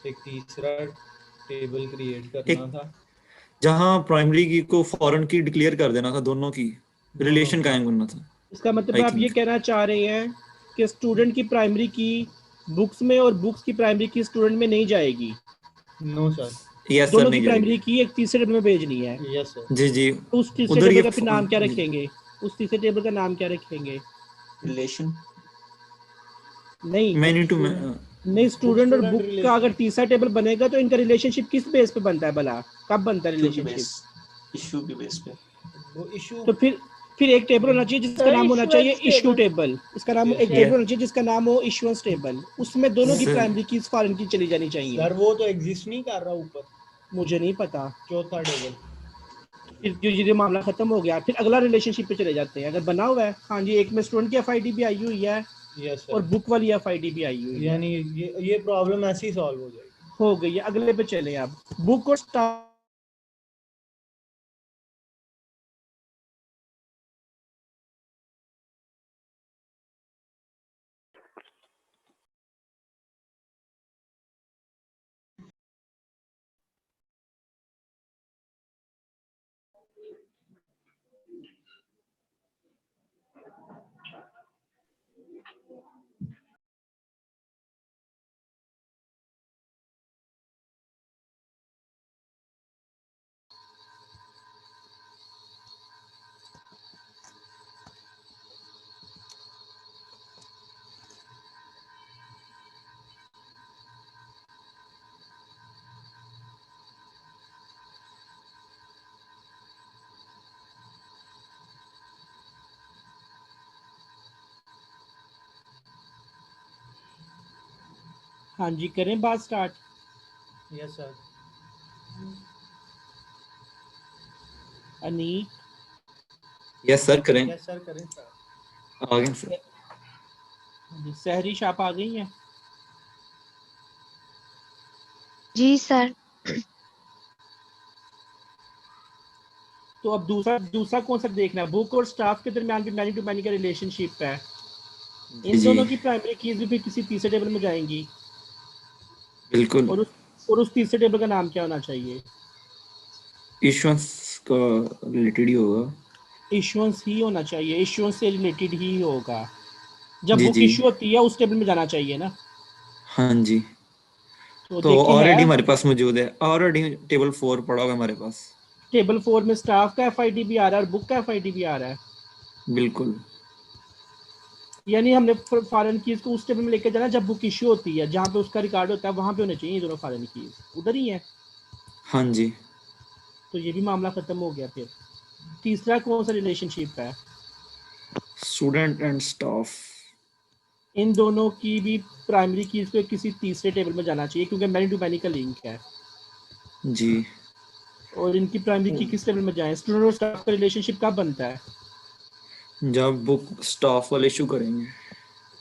एक तीसरा टेबल क्रिएट करना था जहां प्राइमरी की को फॉरेन की डिक्लेयर कर देना था, दोनों की रिलेशन कायम करना था। इसका मतलब I आप ये think. कहना चाह रहे हैं कि स्टूडेंट की प्राइमरी की बुक्स में और बुक्स की प्राइमरी की स्टूडेंट में नहीं जाएगी? नो सर, यस सर, दोनों की नहीं प्राइमरी जाएगी। की एक तीसरे टेबल में भेजनी है। Yes sir. जी जी, तो उस तीसरे उधर टेबल ये का फिर नाम क्या रखेंगे? उस तीसरे टेबल का नाम क्या रखेंगे? रिलेशन नहीं मैनी टू नहीं, स्टूडेंट और बुक का अगर तीसरा टेबल बनेगा तो इनका रिलेशनशिप किस बेस पे बनता है भला? कब बनता है रिलेशनशिप? इशू की बेस पे। वो इशू तो फिर एक टेबल होना चाहिए जिसका सर, नाम होना issuance चाहिए इशू table। टेबल। इसका नाम एक टेबल होना चाहिए जिसका नाम हो इशुएंस टेबल। उसमें दोनों की सर। प्राइमरी कीज फॉरेन की चली जानी चाहिए। सर वो तो एग्जिस्ट नहीं कर रहा ऊपर, मुझे नहीं पता। चौथा टेबल। फिर जो ये मामला खत्म हो गया, फिर अगला रिलेशनशिप पे चले जाते हैं। अगर बना हुआ है, हाँ जी, एक में स्टूडेंट की एफआईडी भी आई हुई है यस और सर, बुक वाली एफआईडी भी आई हुई है, यानी ये प्रॉब्लम ऐसे ही सॉल्व हो जाएगी। हो गई है। अगले पे चले आप, बुक और स्टाफ। हाँ जी, करें बात start. Yes sir. Aneek, yes sir, करें। यस सर, करें सर। आ गए सर। सहरी शाप आ गई है? जी सर। तो अब दूसरा कौन सा देखना है? बुक और स्टाफ के दरमियान भी मैनी टू मैनी का रिलेशनशिप है। इन जी। दोनों की प्राइमरी कीज भी फिर किसी तीसरे टेबल में जाएंगी बिल्कुल। और उस तीसरे टेबल का नाम क्या होना चाहिए? इश्यूएंस का रिलेटेड ही होगा। इश्यूएंस ही होना चाहिए, इश्यूएंस से रिलेटेड ही होगा। जब जी बुक जी, इश्यू होती है उस टेबल में जाना चाहिए ना। हाँ जी। तो तो देखें ऑलरेडी है, हमारे पास मौजूद है, ऑलरेडी टेबल 4 पड़ा हुआ है हमारे पास। टेबल 4 में स्टाफ का एफआईडी भी आ रहा है और बुक का एफआईडी भी आ रहा है। बिल्कुल। यानी हमने फॉरेन कीज को उस टेबल में लेकर जाना जब बुक इश्यू होती है, जहाँ पे उसका रिकॉर्ड होता है वहां पे होने चाहिए ये दोनों फॉरेन कीज, उधर ही है। हाँ जी। तो ये भी मामला खत्म हो गया। फिर तीसरा कौन सा रिलेशनशिप है? Student and staff. इन दोनों की भी प्राइमरी कीज को किसी तीसरे टेबल में जाना चाहिए क्योंकि मैनी टू मैनी का लिंक है। जी। और इनकी प्राइमरी की किस टेबल में जाए? स्टूडेंट और स्टाफ का रिलेशनशिप कब बनता है? जब बुक स्टाफ वाले इशू करेंगे।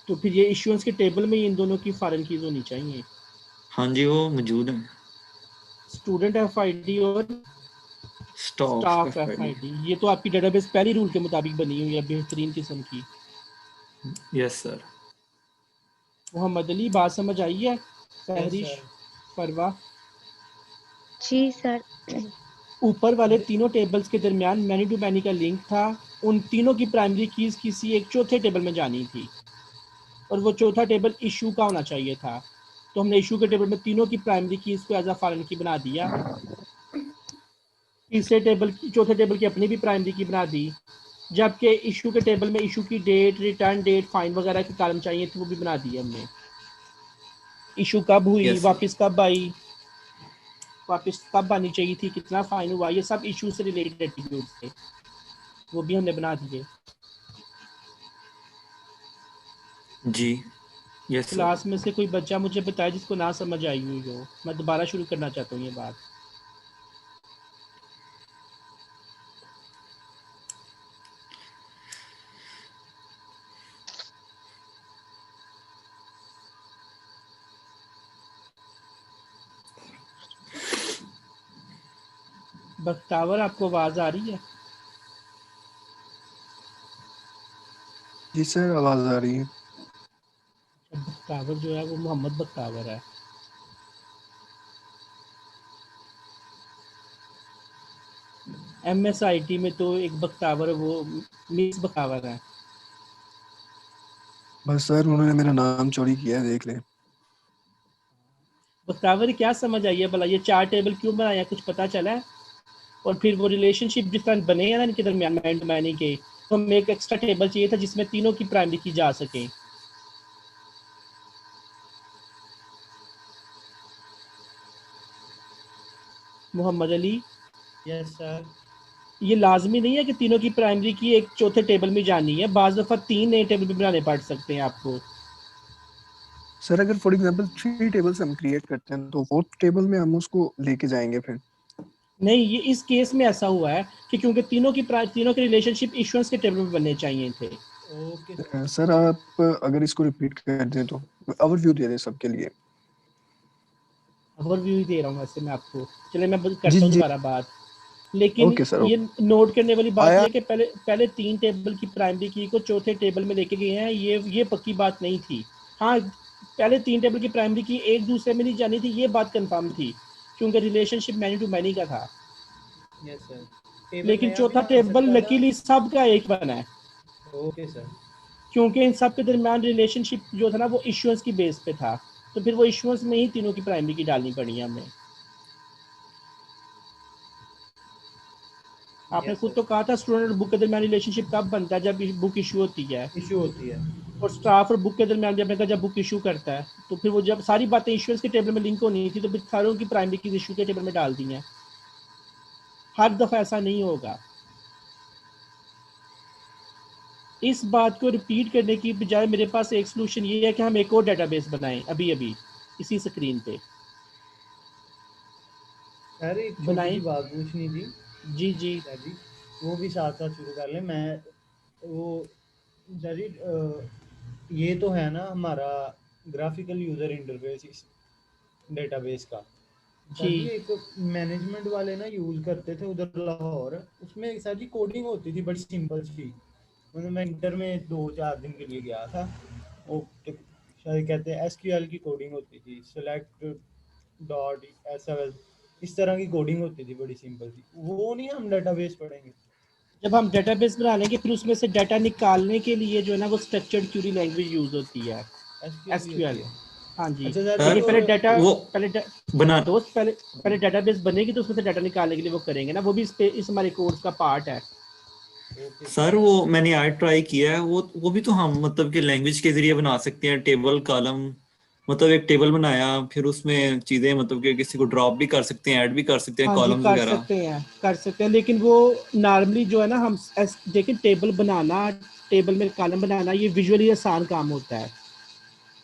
तो फिर ये इश्यूएंस के टेबल में इन दोनों की फॉरेन कीज होनी चाहिए। हाँ जी, वो मौजूद है। स्टूडेंट एफआईडी और स्टाफ स्टाफ एफआईडी। एफआईडी, ये तो आपकी डेटाबेस पहली रूल के मुताबिक बनी हुई है, बेहतरीन किस्म की। Yes sir. मोहम्मद अली, बात समझ आई है? सहरिश, सर। परवा, जी सर। ऊपर वाले तीनों टेबल्स के दरमियान मैनी टू मैनी का लिंक था। उन तीनों की प्राइमरी कीज किसी एक चौथे टेबल में जानी थी और वो चौथा टेबल इशू का होना चाहिए था। तो हमने इशू के टेबल में तीनों की प्राइमरी कीज को एज अ फॉरेन की बना दिया। तीसरे टेबल की, चौथे टेबल की अपनी भी प्राइमरी की बना दी। जबकि इशू के टेबल में इशू की डेट, रिटर्न डेट, फाइन वगैरह के कॉलम चाहिए थे, वो भी बना दिए हमने। इशू कब हुई, Yes, sir. वापस कब आई, वापस कब आनी चाहिए थी, कितना फाइन हुआ, ये सब इशू से रिलेटेड एट्रीब्यूट थे, वो भी हमने बना दिए। जी। Yes sir. क्लास में से कोई बच्चा मुझे बताए जिसको ना समझ आई हुई हो, मैं दोबारा शुरू करना चाहता हूँ ये बात। बख्तावर, आपको आवाज आ रही है? जी सर आवाज आ रही है। बख्तावर जो है वो मोहम्मद बख्तावर है। MSIT में तो एक बख्तावर है, वो मिस बख्तावर है। बस सर उन्होंने मेरा नाम चोरी किया है, देख ले। बख्तावर क्या समझ आई है भला, ये 4 टेबल क्यों बनाया, कुछ पता चला है? और फिर वो रिलेशनशिप जिस तरह बने हैं ना इनके दरमियान मैन टू मैन के, तो हमें एक एक्स्ट्रा टेबल चाहिए था जिसमें तीनों की प्राइमरी की जा सके। Mohammad Ali, yes sir. ये लाजमी नहीं है कि तीनों की प्राइमरी की एक चौथे टेबल में जानी है, बाज दफा 3 नए टेबल भी बनाने पड़ सकते हैं आपको। सर अगर फॉर एग्जांपल 3 टेबल्स हम क्रिएट करते हैं तो 4th टेबल में हम उसको लेके जाएंगे फिर? नहीं, ये इस केस में ऐसा हुआ है कि क्योंकि तीनों के रिलेशनशिप इश्यूएंस के टेबल में बनने चाहिए थे। ओके सर आप अगर इसको रिपीट कर दें तो ओवरव्यू दे दें सबके लिए। ओवरव्यू ही दे रहा हूँ वैसे मैं आपको, चले मैं करता जी हूँ जी दोबारा बात। लेकिन ओके सर ये नोट करने वाली बात आया। यह है कि पहले 3 टेबल की प्राइमरी की को चौथे टेबल में लेके गए हैं, ये पक्की बात नहीं थी। हाँ, पहले 3 टेबल की प्राइमरी की एक दूसरे में नहीं जानी थी, ये बात कंफर्म थी क्योंकि रिलेशनशिप मैनी टू मैनी का था। Yes sir. लेकिन चौथा टेबल लकीली सबका एक बना है। Okay sir. क्योंकि इन सब के दरमियान रिलेशनशिप जो था ना वो इश्यूएंस की बेस पे था, तो फिर वो इश्यूएंस में ही तीनों की प्राइमरी की डालनी पड़ी हमें। आपने खुद तो कहा था स्टूडेंट और बुक के दरमियान रिलेशनशिप कब बनता है, जब बुक इशू होती है। और स्टाफ और बुक के दरमियान भी आपने कहा जब बुक इशू करता है, तो फिर वो जब सारी बातें इश्यूएंस के टेबल में लिंक होनी थी तो फिर सारों की प्राइमरी की इशू के टेबल में डाल दी हैं। हर दफ़ा ऐसा नहीं होगा। इस बात को रिपीट करने की बजाय मेरे पास एक सोल्यूशन ये है कि हम एक और डेटाबेस बनाएं अभी इसी स्क्रीन पे। सर एक छोटी सी बात पूछनी थी। जी जी जी, वो भी साथ साथ शुरू कर लें। मैं वो सर जी ये तो है ना हमारा ग्राफिकल यूज़र इंटरफेस इस डेटाबेस का। सर जी एक मैनेजमेंट वाले ना यूज़ करते थे उधर लाहौर, उसमें सर जी कोडिंग होती थी बड़ी सिंपल सी। मतलब मैं इंटर में 2-4 दिन के लिए गया था, वो शायद कहते हैं SQL की कोडिंग होती थी, सेलेक्ट डॉट SQL इस तरह की कोडिंग होती थी बड़ी सिंपल सी। वो नहीं हम डेटाबेस पढ़ेंगे? जब हम डेटाबेस बना लेंगे फिर उसमें से डाटा निकालने के लिए जो है ना वो स्ट्रक्चर्ड क्वेरी लैंग्वेज यूज होती है, SQL। हाँ जी। अच्छा सर, लेकिन पहले डाटा बना दोस्त पहले डेटाबेस बनेगी तो उसमें से डाटा निकालने के लिए वो करेंगे ना, वो भी इस हमारे कोर्स का पार्ट है। सर वो मैंने यार ट्राई किया है, वो भी तो हम मतलब कि लैंग्वेज के जरिए बना सकते हैं। टेबल कॉलम, मतलब एक टेबल बनाया फिर उसमें चीजें मतलब कि किसी को ड्रॉप भी कर सकते हैं, ऐड भी कर सकते हैं, हाँ जी कॉलम्स कर वगैरह। सकते हैं लेकिन वो नॉर्मली जो है ना हम देखिए टेबल बनाना, टेबल में कॉलम बनाना ये विजुअली आसान काम होता है।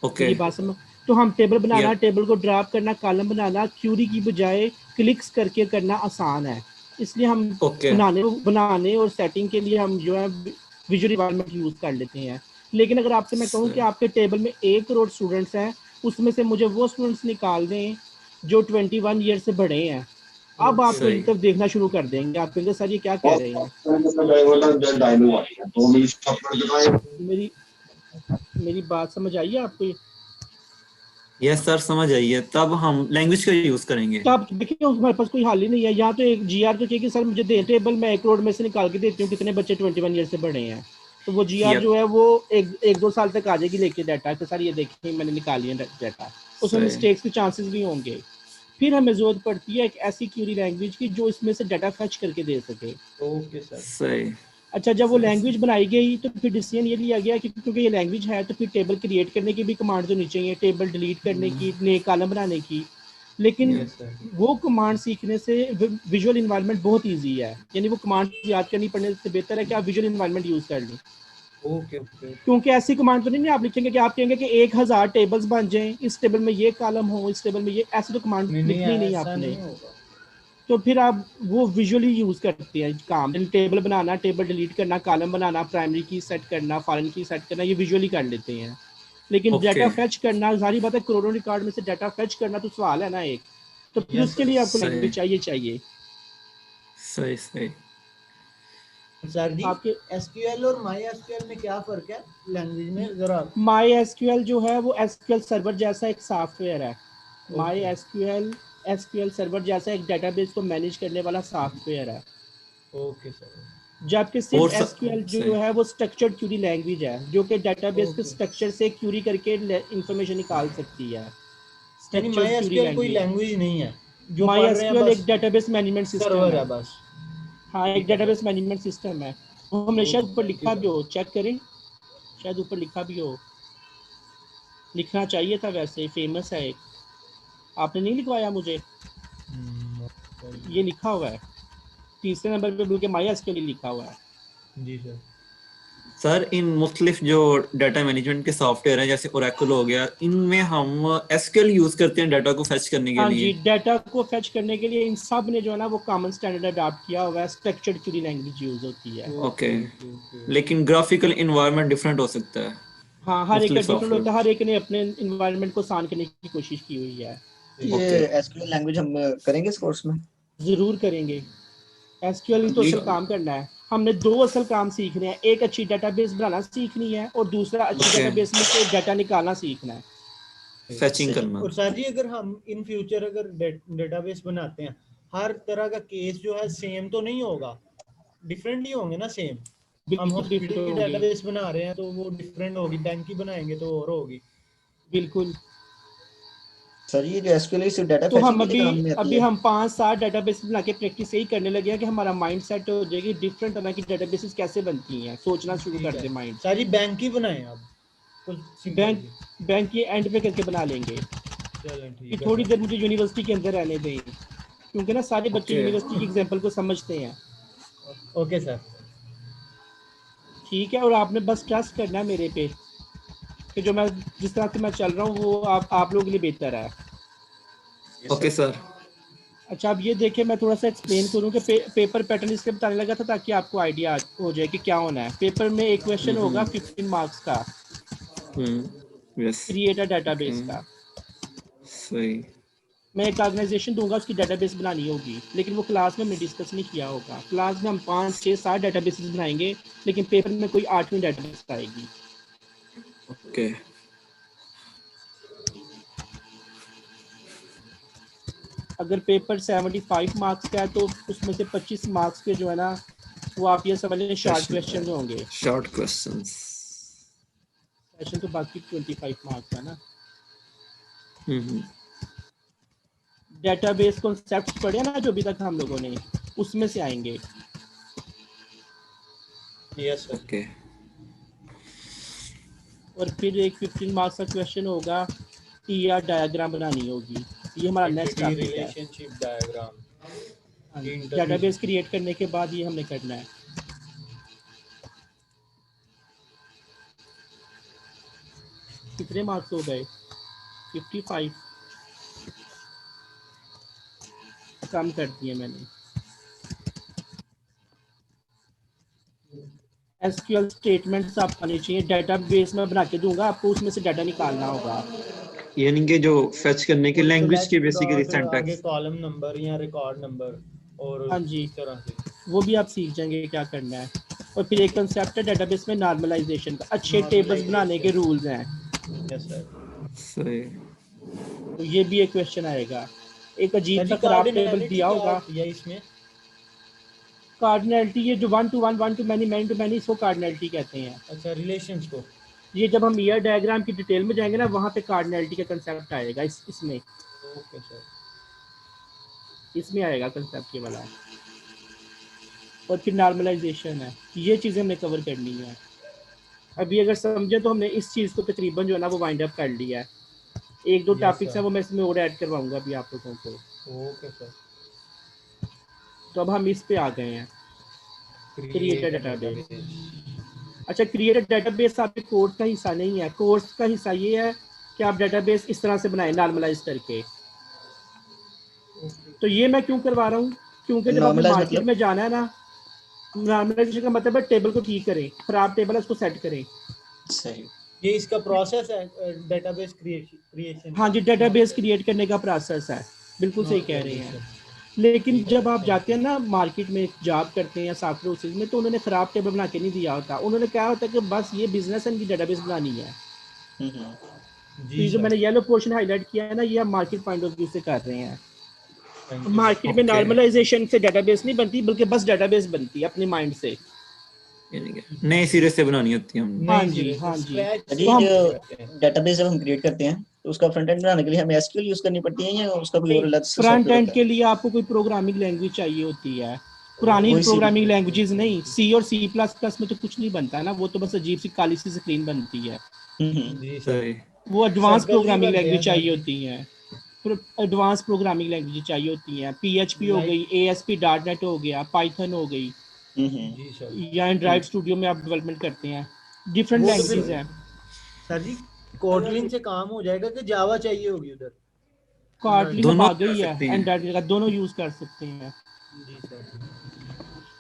ओके मेरी बात समझ। तो हम टेबल बनाना, टेबल को ड्रॉप करना, कॉलम बनाना क्यूरी की बजाय क्लिक्स करके करना आसान है, इसलिए हम बनाने और सेटिंग के लिए हम जो है विजुअल एनवायरनमेंट यूज कर लेते हैं। लेकिन अगर आपसे मैं कहूँ कि आपके टेबल में 1 करोड़ स्टूडेंट्स हैं, उसमें से मुझे वो स्टूडेंट्स निकाल दें जो 21 ईयर से बड़े हैं, अब आप तो तरफ देखना शुरू कर देंगे। आप कहेंगे सर ये क्या कह रहे हैं। मेरी बात समझ आई है आपको? यस सर समझ आइए। तब हम लैंग्वेज का यूज करेंगे। तो आप देखिए हमारे पास कोई हल ही नहीं है। या तो एक GR तो चाहिए कि सर मुझे दे टेबल, मैं 1 करोड़ में से निकाल के देती हूँ कितने बच्चे 21 ईयर से बड़े हैं, तो वो GR जो है वो 1-2 साल तक आ जाएगी लेके डाटा कि सर ये देखिए मैंने निकाल लिया डाटा। उसमें मिस्टेक्स के चांसेस भी होंगे। फिर हमें जरूरत पड़ती है एक ऐसी क्यूरी लैंग्वेज की जो इसमें से डाटा फेच करके दे सके। ओके सर सही। अच्छा, जब वो लैंग्वेज बनाई गई तो फिर डिसीजन ये लिया गया कि क्योंकि ये लैंग्वेज है तो फिर टेबल क्रिएट करने की भी कमांड होनी चाहिए, टेबल डिलीट करने की, नए कॉलम बनाने की। लेकिन वो कमांड सीखने से विजुअल एनवायरनमेंट बहुत इजी है, यानी वो कमांड याद करनी पड़ने से बेहतर है कि आप विजुअल एनवायरनमेंट यूज कर लें। ओके क्योंकि ऐसी कमांड तो नहीं आप लिखेंगे कि आप कहेंगे कि 1000 टेबल्स बन जाएं, इस टेबल में ये कॉलम हो, इस टेबल में ये, ऐसी तो कमांड लिखनी नहीं आपने। तो फिर आप वो विजुअली यूज करते हैं काम, टेबल बनाना, टेबल डिलीट करना, कॉलम बनाना, प्राइमरी की सेट करना, फॉरेन की सेट करना, ये विजुअली कर लेते हैं। लेकिन डाटा फेच करना, सारी बात है, करोड़ों रिकॉर्ड में से डाटा फेच करना तो सवाल है ना एक, तो फिर उसके लिए आपको लैंग्वेज चाहिए। सही सही। सर जी आपके एसक्यूएल और माई एसक्यूएल में क्या फर्क है लैंग्वेज में जरा? माई एसक्यूएल जो है वो एसक्यूएल सर्वर जैसा एक सॉफ्टवेयर है। My okay SQL SQL server जैसा एक डेटाबेस को मैनेज करने वाला सॉफ्टवेयर है। Okay sir. जबकि और सिर्फ एसक्यूएल जो सही है वो स्ट्रक्चर्ड क्यूरी लैंग्वेज है जो कि डेटाबेस के ओके स्ट्रक्चर से क्यूरी करके इंफॉर्मेशन निकाल सकती है। यानी माई स्ट्रक्चर्ड क्यूरी एसक्यूएल कोई लैंग्वेज। लैंग्वेज नहीं है, जो माई पढ़ रहे हैं एसक्यूएल एक बस डेटाबेस मैनेजमेंट सिस्टम सर्वर है। है बस। हाँ, एक ठीक है सर। डेटाबेस मैनेजमेंट सिस्टम है। वो हमने शायद ऊपर थैंक यू लिखा सर। भी हो, चेक करें, शायद ऊपर लिखा भी हो। लिखना चाहिए था, वैसे फेमस है एक। आपने नहीं लिखवाया मुझे, ये लिखा हुआ है तीसरे नंबर पे, बल्कि माई एसक्यूएल लिखा हुआ है। जी सर। सर, इन मुख्तलिफ जो डाटा मैनेजमेंट के सॉफ्टवेयर हैं जैसे ओरेकल हो गया, इनमें हम एसक्यूएल यूज करते हैं डाटा को फेच करने के हाँ लिए। जी, डाटा को फेच करने के लिए इन सब ने जो है ना वो कॉमन स्टैंडर्ड अडॉप्ट किया हुआ है। स्ट्रक्चर्ड क्यूरी लैंग्वेज यूज होती है। ओके, लेकिन ग्राफिकल इन्वायरमेंट डिफरेंट हो सकता है। हाँ, हर एक का मुख्तलिफ डिफरेंट होता सॉफ्टवेयर। है। हर एक ने अपने इन्वायरमेंट को आसान करने की कोशिश की हुई है। ये ओके, एसक्यूएल लैंग्वेज हम करेंगे इस कोर्स में? जरूर करेंगे। एसक्यूएल तो असल काम करना है। हमने दो असल काम सीखने हैं, एक अच्छी डेटाबेस बनाना सीखनी है और दूसरा अच्छी ओके, डेटाबेस में से डाटा निकालना सीखना है। फेचिंग करना। और सर जी अगर हम इन फ्यूचर अगर डेटाबेस बनाते हैं, हर तरह का केस जो है सेम तो नहीं होगा, डिफरेंटली होंगे ना? सेम हम बिल्कुल हॉस्पिटल डिफरेंट की होंगे, डेटाबेस बना रहे हैं तो वो डिफरेंट होगी, बैंक की बनाएंगे तो और होगी। बिल्कुल। सर ये जो एसक्यूएल सिर्फ डाटा तो फेचिंग हम के लिए काम में आती अभी है? हम 5-7 डेटाबेस बना के प्रैक्टिस यही करने लगे हैं कि हमारा माइंड सेट हो जाएगी डिफरेंट तरह की डेटाबेसेस कैसे बनती हैं, सोचना शुरू ठीक कर है दे माइंड। सर जी, बैंक ही बनाए आप कुछ सिंपल बैंक जी। बैंक ये एंड पे करके बना लेंगे चलें कि ठीक है थोड़ी सर। देर मुझे यूनिवर्सिटी के अंदर रहने दें, क्योंकि ना सारे बच्चे ओके, यूनिवर्सिटी की एग्जांपल को समझते हैं। Okay sir. ठीक है, और आपने बस ट्रस्ट करना है मेरे पे कि जो मैं जिस तरह से मैं चल रहा हूँ वो आप लोगों के लिए बेहतर है। Okay sir. अच्छा, अब ये देखिए, मैं थोड़ा सा एक्सप्लेन करूँ कि पेपर पैटर्न इसलिए बताने लगा था ताकि आपको आइडिया हो जाए कि क्या होना है। पेपर में एक क्वेश्चन होगा 15 मार्क्स का, yes, create a okay, database का। सही। मैं एक ऑर्गेनाइजेशन दूंगा, उसकी डेटाबेस बनानी होगी, लेकिन वो क्लास में हमने डिस्कस नहीं किया होगा। क्लास में हम 5-6-7 डेटाबेसेस बनाएंगे, लेकिन पेपर में कोई 8वीं डेटाबेस आएगी। ओके, अगर पेपर 75 मार्क्स का है तो उसमें से 25 मार्क्स के जो है ना वो आप ये समझ लें शॉर्ट क्वेश्चन होंगे। Short questions. क्वेश्चन तो बाकी 25 मार्क्स है ना। डेटाबेस कॉन्सेप्ट्स पढ़े ना जो अभी तक हम लोगों ने, उसमें से आएंगे। Yes sir. ओके, और फिर एक 15 मार्क्स का क्वेश्चन होगा, ईआर डायग्राम बनानी होगी। ये हमारा नेक्स्ट टॉपिक है। रिलेशनशिप डायग्राम डेटाबेस क्रिएट करने के बाद ये हमने करना है। कितने मार्क्स हो गए? 55 कम कर दिए मैंने। एसक्यूएल स्टेटमेंट्स आप आनी चाहिए, डेटाबेस में बना के दूंगा आपको, उसमें से डाटा निकालना होगा। यानी कि जो फेच करने की लैंग्वेज की बेसिकली आगे सिंटैक्स। कॉलम नंबर या रिकॉर्ड नंबर और हाँ जी, इस तरह से वो भी आप सीख जाएंगे क्या करना है। और फिर एक कंसेप्ट है डेटाबेस में नॉर्मलाइजेशन का। अच्छे टेबल्स बनाने के रूल्स हैं। Yes sir. सही। तो ये भी एक क्वेश्चन आएगा। एक अजीब सा खराब टेबल कार्डिनैलिटी दिया क्या होगा। होती है इसमें? कार्डिनैलिटी ये जो 1 to 1, 1 to many, many to many, इसको कार्डिनैलिटी कहते हैं। अच्छा, रिलेशंस को। ये जब हम ईयर डायग्राम की डिटेल में जाएंगे ना, वहाँ पे कार्डिनैलिटी का कंसेप्ट आएगा। इसमें ओके सर। इसमें आएगा कंसेप्ट ये वाला। और फिर नॉर्मलाइजेशन है। ये चीज़ें हमने कवर करनी है। अभी अगर समझे तो हमने इस चीज़ को तकरीबन जो है ना वो वाइंड अप कर लिया है। 1-2 टॉपिक्स हैं वो मैं इसमें और ऐड करवाऊंगा अभी आप लोगों को। Okay sir. तो अब हम इस पे आ गए हैं, क्रिएटेड डेटाबेस। अच्छा, क्रिएटेड डेटाबेस आपके कोर्स का हिस्सा नहीं है। कोर्स का हिस्सा ये है कि आप डेटाबेस इस तरह से बनाएं नॉर्मलाइज करके। तो ये मैं क्यों करवा रहा हूँ? क्योंकि जब आपने मार्केट में जाना है ना, नॉर्मलाइजेशन का मतलब है टेबल को ठीक करें, खराब टेबल है उसको सेट करें। सही। ये इसका प्रोसेस है डेटाबेस क्रिएशन। हाँ जी, डेटाबेस क्रिएट करने का प्रोसेस है। बिल्कुल सही कह रहे हैं। लेकिन जब आप जाते हैं ना मार्केट में जॉब करते हैं या सॉफ्टवेयर हाउसेज में, तो उन्होंने खराब टेबल बना के नहीं दिया होता। उन्होंने क्या होता है कि बस ये बिजनेस है, इनकी डेटाबेस बनानी है। तो ये जो मैंने येलो पोर्शन हाईलाइट किया है ना, ये हम मार्केट पॉइंट ऑफ व्यू से कर रहे हैं। मार्केट में नॉर्मलाइजेशन से डेटाबेस नहीं बनती, बल्कि बस डेटाबेस बनती है अपने माइंड से, नए सिरे से बनानी होती है हमने। हाँ जी, हाँ जी। डेटाबेस जब हम क्रिएट करते हैं तो उसका फ्रंट एंड बनाने के लिए हमें एसक्यूएल यूज करनी पड़ती है या उसका कोई और अलग से फ्रंट सॉफ्टवेयर एंड होता के लिए आपको कोई प्रोग्रामिंग लैंग्वेज चाहिए होती है। पुरानी कोई सी भी? प्रोग्रामिंग लैंग्वेजेस नहीं, सी और सी प्लस प्लस में तो कुछ नहीं बनता ना, वो तो बस अजीब सी काली सी स्क्रीन बनती है। वो एडवांस प्रोग्रामिंग लैंग्वेज चाहिए होती है, फिर एडवांस प्रोग्रामिंग लैंग्वेज चाहिए होती हैं। PHP हो गई, ASP.NET हो गया, पाइथन हो गई, या एंड्रॉइड स्टूडियो में आप डेवलपमेंट करते हैं, डिफरेंट वो तो फिर- लैंग्वेजेस हैं। सर जी कोटलिन से काम हो जाएगा कि जावा चाहिए होगी उधर? कोटलिन अब आ गई है, सकते हैं। एंड्रॉइड का दोनों यूज कर सकते हैं।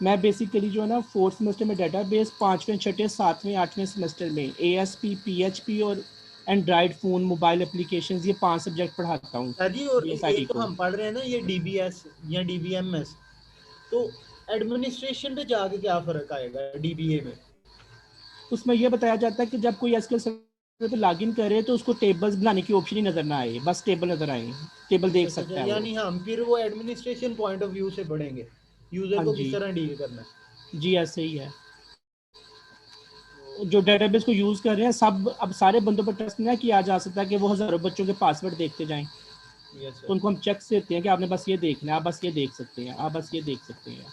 मैं बेसिकली जो है ना 4th सेमेस्टर में डेटाबेस, 5वें 6ठे 7वें 8वें सेमेस्टर में ASP, PHP और एंड्रॉइड फोन मोबाइल एप्लीकेशंस, ये 5 सब्जेक्ट पढ़ाता हूँ। सर जी और DSIT ये तो को। हम पढ़ रहे हैं ना ये DBS या DBMS, तो एडमिनिस्ट्रेशन पे जाके क्या फर्क आएगा DBA में? उसमें यह बताया जाता है कि जब कोई SQL सर्वर पे लॉगिन करे तो उसको टेबल्स बनाने की ऑप्शन ही नजर ना आए, बस टेबल नजर आए, टेबल देख सकता है यानी हम फिर वो एडमिनिस्ट्रेशन पॉइंट ऑफ व्यू से पढ़ेंगे यूजर को किस तरह डील करना है। जी ऐसे ही है। जो डेटाबेस को यूज कर रहे हैं सब, अब सारे बंदों पर ट्रस्ट नहीं किया जा सकता कि वो हजारों बच्चों के पासवर्ड देखते जाएं। तो उनको हम चेक देते हैं कि आपने बस ये देखना है, आप बस ये देख सकते हैं, आप बस ये देख सकते हैं।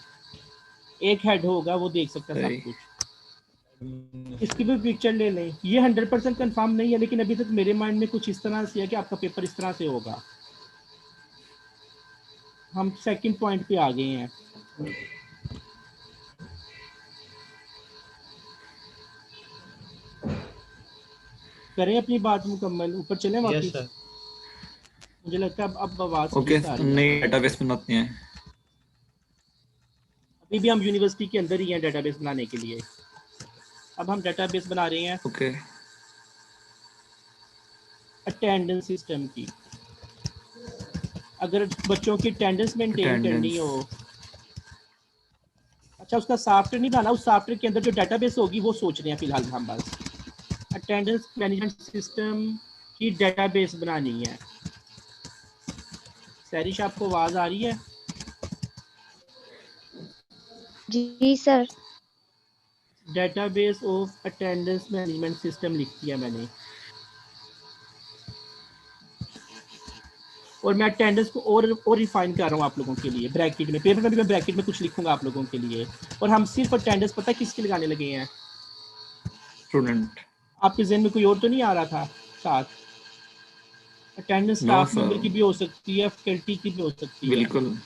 एक हेड होगा वो देख सकता है सब कुछ। इसकी भी पिक्चर ले लें, ये 100% कंफर्म नहीं है, लेकिन अभी तक मेरे माइंड में कुछ इस तरह से है कि आपका पेपर इस तरह से होगा। हम सेकंड पॉइंट पे आ गए हैं। करें अपनी बात मुकम्मल, ऊपर चलें वापस। मुझे लगता है अब आवाज ओके, नई डेटाबेस बनाते हैं। अभी भी हम यूनिवर्सिटी के अंदर ही हैं डेटाबेस बनाने के लिए। अब हम डेटाबेस बना रहे हैं ओके अटेंडेंस सिस्टम की। अगर बच्चों की अटेंडेंस मेंटेन करनी हो, अच्छा उसका सॉफ्टवेयर नहीं बनाना, उस सॉफ्टवेयर के अंदर जो डेटाबेस होगी वो सोच रहे हैं फिलहाल हम। बस अटेंडेंस मैनेजमेंट सिस्टम की डेटाबेस बनानी है। सैरिश आपको आवाज आ रही है? जी sir. Database of attendance management system लिख दिया मैंने, और मैं अटेंडेंस को और रिफाइन कर रहा हूँ आप लोगों के लिए। ब्रैकेट में, पेपर में भी मैं ब्रैकेट में कुछ लिखूंगा आप लोगों के लिए। और हम सिर्फ अटेंडेंस पता किसके लगाने लगे हैं? स्टूडेंट। आपके ज़हन में कोई और तो नहीं आ रहा था साथ? अटेंडेंस स्टाफ मेंबर की भी हो सकती है, फैकल्टी की भी हो सकती है। बिल्कुल।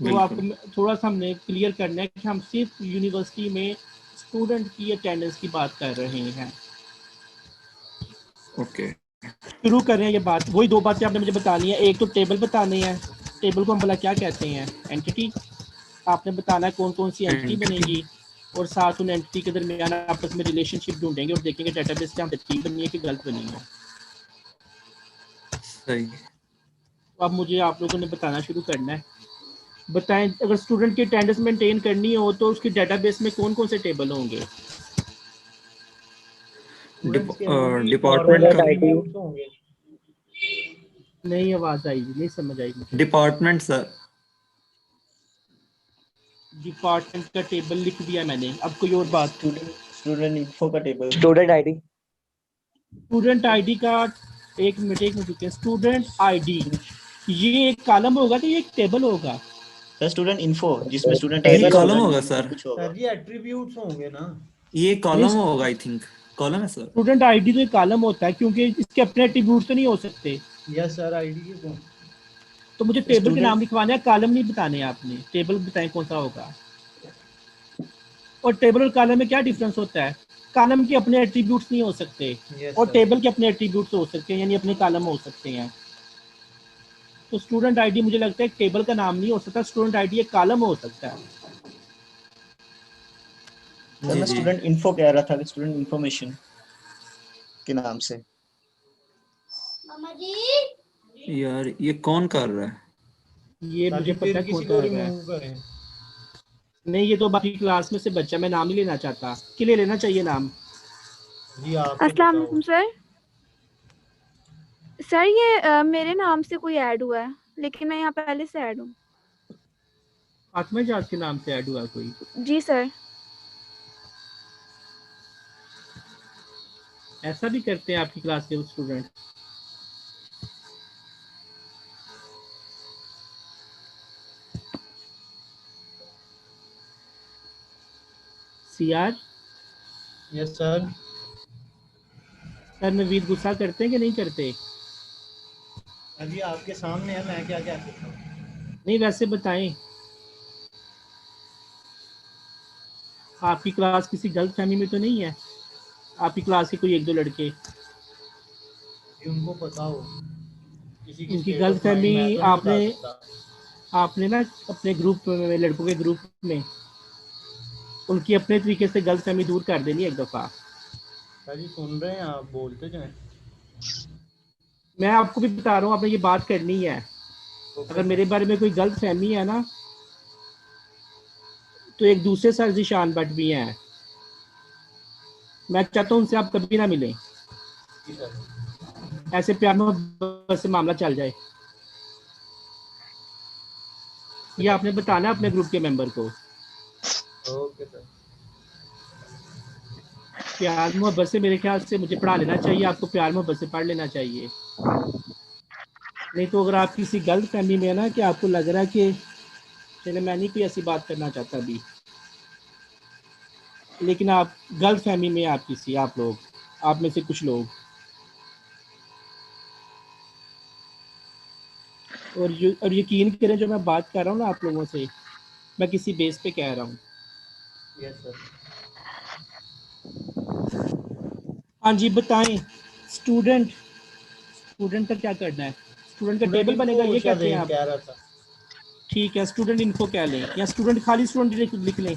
तो आपको थोड़ा सा हमने क्लियर करना है कि हम सिर्फ यूनिवर्सिटी में स्टूडेंट की अटेंडेंस की बात कर रहे हैं। ओके, शुरू कर रहे हैं ये बात। वही दो बातें आपने मुझे बतानी है। एक तो टेबल बताने हैं, टेबल को हम भला क्या कहते हैं? एंटिटी। आपने बताना है कौन कौन सी एंटिटी बनेगी, और साथ उन एंटिटी के दरमियान आपस में रिलेशनशिप ढूंढेंगे और देखेंगे डेटाबेस क्या ठीक बनी है कि गलत बनी है। सही। तो अब मुझे आप लोगों ने बताना शुरू करना है। बताएं, अगर स्टूडेंट की अटेंडेंस मेंटेन करनी हो तो उसकी डेटाबेस में कौन कौन से टेबल होंगे? डिपार्टमेंट का नहीं आवाज आएगी, नहीं समझ आएगी। Department sir. डिपार्टमेंट का टेबल लिख दिया मैंने। अब कोई और बात? स्टूडेंट इन्फो का table. Student ID. Student ID का एक मिनट। स्टूडेंट आईडी ये एक कॉलम होगा कि ये एक टेबल होगा? स्टूडेंट इन्फो जिसमें स्टूडेंट ये कॉलम होगा सर। सर ये एट्रीब्यूट्स होंगे ना? ये कॉलम होगा, आई थिंक कॉलम है सर। स्टूडेंट आईडी तो एक कॉलम होता है, क्योंकि इसके अपने एट्रीब्यूट तो नहीं हो सकते। यस सर, आईडी के कौन? तो मुझे टेबल के नाम लिखवाने हैं, कॉलम नहीं बताने आपने। टेबल बताएं कौन सा होगा। और टेबल और कॉलम में क्या डिफरेंस होता है? कॉलम के अपने एट्रीब्यूट्स नहीं हो सकते, और टेबल के अपने एट्रीब्यूट्स हो सकते हैं, यानी अपने कॉलम हो सकते हैं। तो स्टूडेंट आईडी मुझे लगता है टेबल का नाम नहीं हो सकता, स्टूडेंट आईडी एक कॉलम हो सकता है। मैं स्टूडेंट इन्फो कह रहा था कि स्टूडेंट इन्फॉर्मेशन के नाम से। यार ये कौन कर रहा है? ये मुझे पता किसी कौन को कर रहा है। रिमूव करें। नहीं, ये तो बाकी क्लास में से बच्चा, मैं नाम ही लेना चाहता। कि ले लेना चाहिए नाम? जी आप अस्सलाम वालेकुम सर। सर ये मेरे नाम से कोई ऐड हुआ है, लेकिन मैं यहाँ पहले से ऐड हूँ। फातिमा जाद के नाम से ऐड हुआ कोई? जी सर। ऐसा भी करते हैं आपकी क्लास के student? CR yes sir. Sir Naveed गुस्सा करते हैं कि नहीं करते? अभी आपके सामने है, मैं क्या कह सकता हूँ? नहीं, वैसे बताएं, आपकी क्लास किसी गलत फहमी में तो नहीं है? आपकी क्लास के कोई एक दो लड़के, उनको पता हो किसी की उनकी state गलत of mind, फहमी मैं तो नहीं आपने बता सकता। आपने ना अपने ग्रुप में, लड़कों के ग्रुप में, उनकी अपने तरीके से गलत फहमी दूर कर देनी एक दफ़ा। सर जी सुन रहे हैं आप, बोलते जाएं। मैं आपको भी बता रहा हूँ, आपने ये बात करनी है। अगर मेरे बारे में कोई गलत फहमी है ना, तो एक दूसरे सर जीशान भट्ट भी हैं, मैं चाहता हूँ उनसे आप कभी ना मिलें, जी सर। ऐसे प्यार मोहब्बत से मामला चल जाए। ये आपने बताना अपने ग्रुप के मेंबर को। Okay sir. प्यार मोहब्बत से, मेरे ख्याल से मुझे पढ़ा लेना चाहिए, आपको प्यार मोहब्बत से पढ़ लेना चाहिए। नहीं तो अगर आप किसी गलत फहमी में है ना, कि आपको लग रहा है कि चले मैं नहीं कोई ऐसी बात करना चाहता अभी, लेकिन आप गलत फहमी में, आप किसी, आप लोग, आप में से कुछ लोग, और यकीन करें जो मैं बात कर रहा हूँ ना आप लोगों से, मैं किसी बेस पे कह रहा हूँ। Yes sir. हाँ जी बताएं। स्टूडेंट का क्या करना है? स्टूडेंट का टेबल बनेगा, ये कहते हैं आप? कह रहा था। ठीक है, स्टूडेंट इन्फो कह लें, या स्टूडेंट खाली स्टूडेंट लिख लें?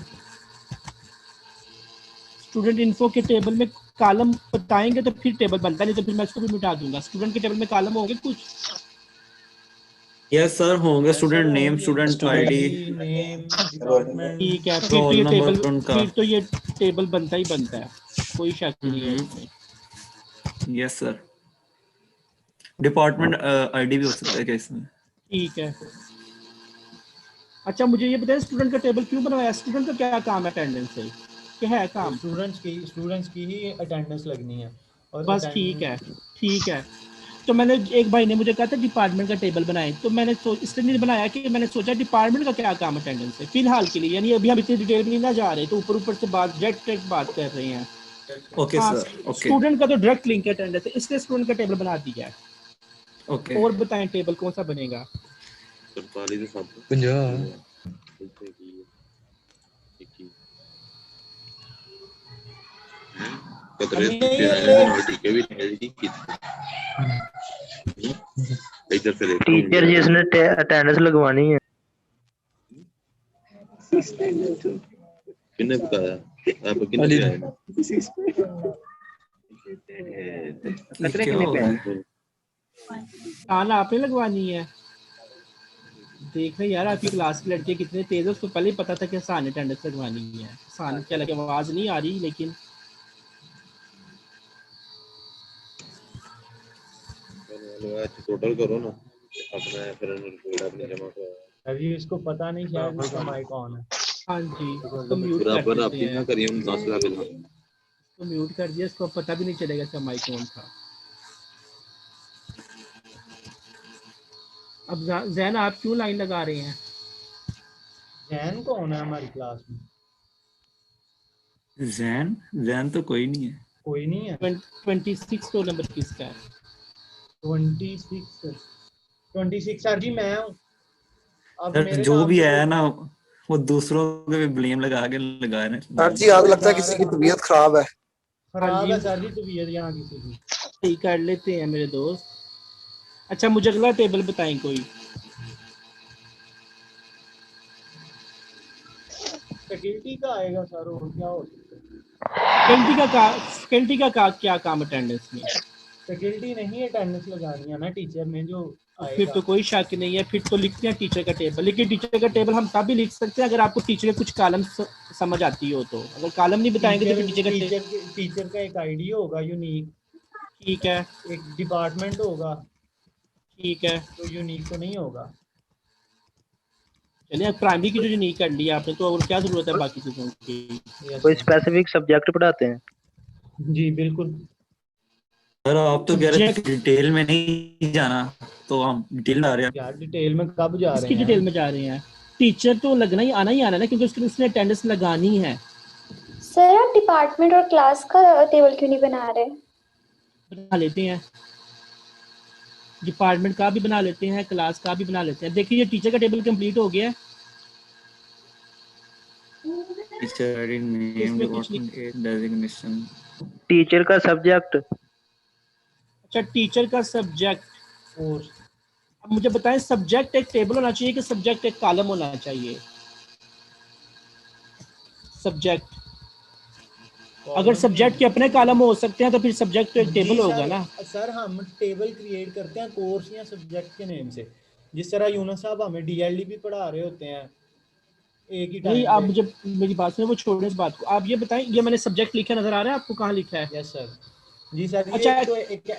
स्टूडेंट इन्फो के टेबल में कॉलम बताएंगे तो फिर टेबल बनता है, नहीं तो फिर मैं इसको भी मिटा दूंगा। स्टूडेंट के टेबल में कॉलम होंगे कुछ? यस सर होंगे, student name, student ID, name, department. ठीक है, फिर तो रोल ये नंबर टेबल, उनका। फिर तो ये टेबल बनता ही बनता है, कोई शक नहीं है इसमें। Yes sir. डिपार्टमेंट आईडी भी हो सकता है क्या इसमें? ठीक है। अच्छा मुझे ये बताइए, स्टूडेंट का टेबल क्यों बनवाया? स्टूडेंट का क्या काम है अटेंडेंस से? क्या है काम? स्टूडेंट्स की ही अटेंडेंस लगनी है। और बस ठीक है, ठीक है। तो मैंने, एक भाई ने मुझे कहा था डिपार्टमेंट का टेबल बनाए, तो मैंने इसलिए नहीं बनाया कि मैंने सोचा डिपार्टमेंट का क्या काम अटेंडेंस है फिलहाल के लिए, यानी अभी हम इतनी डिटेल में नहीं ना जा रहे, तो ऊपर ऊपर से बात डायरेक्ट बात कर रहे हैं। ओके हाँ, सर। ओके स्टूडेंट का तो डायरेक्ट लिंक है अटेंडेंस से, इसलिए स्टूडेंट का टेबल बना दिया है। ओके। और बताएं टेबल कौन सा बनेगा? 50 टीचर जिसने अटेंडेंस लगवानी है। किसने बताया? आप किसने बताया? खतरे कितने पे हैं? आना आपने लगवानी है। देख रहे यार आपकी क्लास की लड़के कितने तेज है, उसको पहले ही पता था कि आसान अटेंडेंस लगवानी है। आसान क्या लगे, आवाज नहीं आ रही लेकिन टोटल करो ना अपना, फिर रिपोर्ट अपनी जमा करो। अभी इसको पता नहीं शायद इसका माइक ऑन है। हाँ जी, तो म्यूट कर बराबर आप देते ना हैं। करिए, हम 10 लाख बिल तो म्यूट कर दिया, इसको पता भी नहीं चलेगा इसका माइक ऑन था। अब जैन आप क्यों लाइन लगा रहे हैं? जैन कौन है हमारी क्लास में? जैन तो कोई नहीं है। कोई नहीं है। 26 रोल नंबर किसका है? 26 सर जी मैं हूँ। अब सर मेरे जो नाम भी से है ना, वो दूसरों पे भी ब्लेम लगा रहे हैं। सर जी आज लगता है किसी की तबीयत खराब है। खराब है सर जी तबीयत यहाँ किसी की। सही कर लेते हैं मेरे दोस्त। अच्छा मुझे अगला टेबल बताएं कोई। फैकल्टी का आएगा सर, और क्या हो सकता है? फैकल्टी का क्या काम अटेंडेंस में? फैकल्टी नहीं अटेंडेंस लगानी है ना टीचर ने जो फिर आएगा। तो कोई शक नहीं है, फिर तो लिखते हैं टीचर का टेबल। लेकिन टीचर का टेबल हम तब भी लिख सकते हैं अगर आपको टीचर के कुछ कॉलम समझ आती हो। तो अगर कॉलम नहीं बताएंगे तो फिर टीचर का एक आईडी होगा यूनिक, ठीक है, एक डिपार्टमेंट होगा, ठीक है, तो यूनिक तो नहीं होगा। चलिए प्राइमरी की जो यूनिक कर लिया आपने, तो और क्या जरूरत है बाकी चीजों की। कोई स्पेसिफिक सब्जेक्ट पढ़ाते हैं? जी बिल्कुल सर आप तो कह रहे थे डिटेल में नहीं जाना, तो हम डिटेल आ रहे हैं यार। डिटेल में कब जा रहे इसकी हैं? डिटेल में जा रहे हैं। टीचर तो लगना ही आना ना, क्योंकि उसने अटेंडेंस लगानी है। सर आप डिपार्टमेंट और क्लास का टेबल क्यों नहीं बना रहे? बना लेते हैं, डिपार्टमेंट का भी बना लेते हैं, क्लास का भी बना लेते हैं। देखिए ये टीचर का टेबल कंप्लीट हो गया है। Teacher ID name department age designation. Teacher का सब्जेक्ट। अच्छा टीचर का सब्जेक्ट। और अब मुझे बताएं, सब्जेक्ट एक टेबल होना चाहिए कि सब्जेक्ट एक कॉलम होना चाहिए? सब्जेक्ट, अगर सब्जेक्ट के अपने कॉलम हो सकते हैं तो फिर सब्जेक्ट तो एक टेबल होगा ना। सर हम टेबल क्रिएट करते हैं कोर्स या सब्जेक्ट के नेम से। जिस तरह यूनुस साहब हमें डीएलडी भी पढ़ा रहे होते हैं एक ही टाइम नहीं, आप मुझे मेरी बात सुनो, वो छोड़ने इस बात को। आप ये बताएं, ये मैंने सब्जेक्ट लिखा नजर आ रहा है आपको? कहां लिखा है? Yes sir. जी सर। अच्छा तो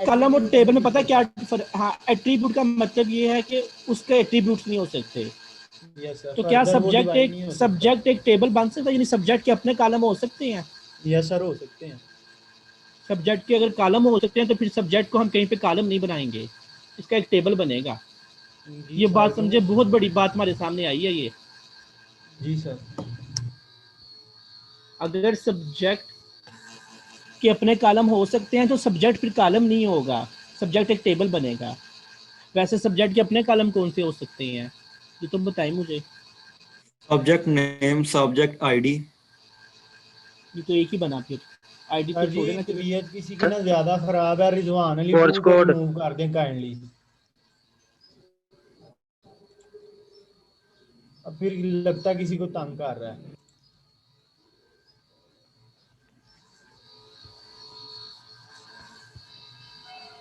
कॉलम और टेबल में पता है क्या हाँ, एट्रीब्यूट का मतलब ये है कि उसके एट्रीब्यूट्स नहीं हो सकते। Yes sir. तो क्या सब्जेक्ट एक टेबल बन सकता है? यानी सब्जेक्ट के अपने कॉलम हो सकते हैं? यस सर हो सकते हैं। सब्जेक्ट के अगर कॉलम हो सकते हैं तो फिर सब्जेक्ट को हम कहीं पे कॉलम नहीं बनाएंगे, इसका एक टेबल बनेगा। ये बात समझे, बहुत बड़ी बात हमारे सामने आई है ये। जी सर। अगर सब्जेक्ट के अपने कॉलम हो सकते हैं तो सब्जेक्ट फिर कॉलम नहीं होगा, सब्जेक्ट एक टेबल बनेगा। वैसे सब्जेक्ट के अपने कॉलम कौन से हो सकते हैं, ये तुम बताएं मुझे। Subject name, subject ID. ये तो एक ही बना फिर आईडी तो छोड़े ना। तबीयत किसी की ना ज्यादा खराब है, रिजवान अली कोर्स को कोड रिमूव कर दें काइंडली। अब फिर लगता किसी को तंग कर रहा है।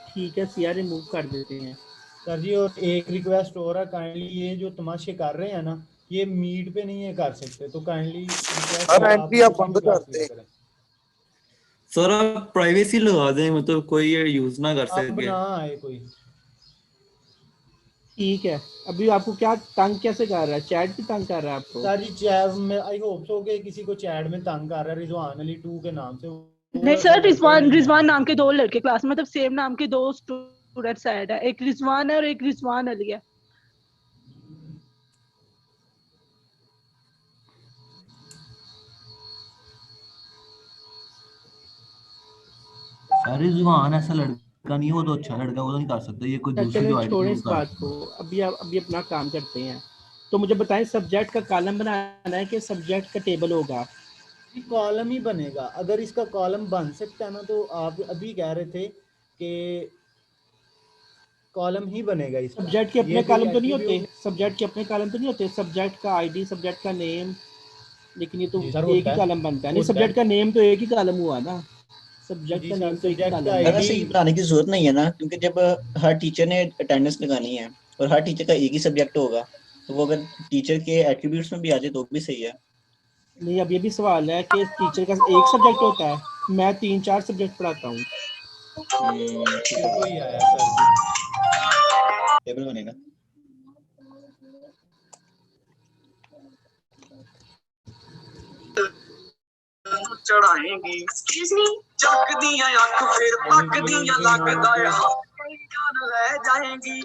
ठीक है सिया, रिमूव कर देते हैं सर जी। और एक रिक्वेस्ट और है, काइंडली ये जो तमाशे कर रहे हैं ना, ये मीट पे नहीं है कर सकते, तो काइंडली एंट्री आप बंद कर दें। सर आप प्राइवेसी लगा दें, मतलब कोई ये यूज ना कर अब सके। ना आए कोई। ठीक है। अभी आपको क्या तंग कैसे कर रहा है? चैट भी तंग कर रहा है आपको? सर जी चैट में आई होप सो कि किसी को चैट में तंग कर रहा है रिजवान अली 2 के नाम से। नहीं सर, रिजवान नाम के 2 लड़के क्लास में, मतलब सेम नाम के 2 स्टूडेंट्स ऐड है, एक रिजवान है और एक रिजवान अली है। सर रिजवान ऐसा लड़का नहीं, वो तो अच्छा लड़का, वो तो नहीं कर सकता ये कोई दूसरी जो आईडी छोड़े यूज इस कर। बात को, अभी अपना काम करते हैं। तो मुझे बताएं, सब्जेक्ट का कॉलम बनाना है कि सब्जेक्ट का टेबल होगा? कॉलम ही बनेगा। अगर इसका कॉलम बन सकता है ना, तो आप अभी कह रहे थे कि कॉलम ही बनेगा इसका। सब्जेक्ट के अपने कॉलम तो नहीं होते? सब्जेक्ट के अपने कॉलम तो नहीं होते? सब्जेक्ट का आईडी, सब्जेक्ट का नेम, लेकिन ये तो एक ही कॉलम बनता है। नहीं, सब्जेक्ट का नेम तो एक ही कॉलम हुआ ना, सब्जेक्ट का नेम तो एक ही कॉलम है। वैसे ये बनाने की जरूरत नहीं है ना, क्योंकि जब हर टीचर ने अटेंडेंस लगानी है और हर टीचर का एक ही सब्जेक्ट होगा, तो वो अगर टीचर के एट्रीब्यूट्स में भी आ जाए तो भी सही है। नहीं, अब ये भी सवाल है कि टीचर का एक सब्जेक्ट होता है, मैं 3-4 सब्जेक्ट पढ़ाता हूँ। कोई आया सर जी, टेबल बनेगा। चढ़ाएंगी चक दिया अख फिर पक दिया लगदा जान ले जाएंगी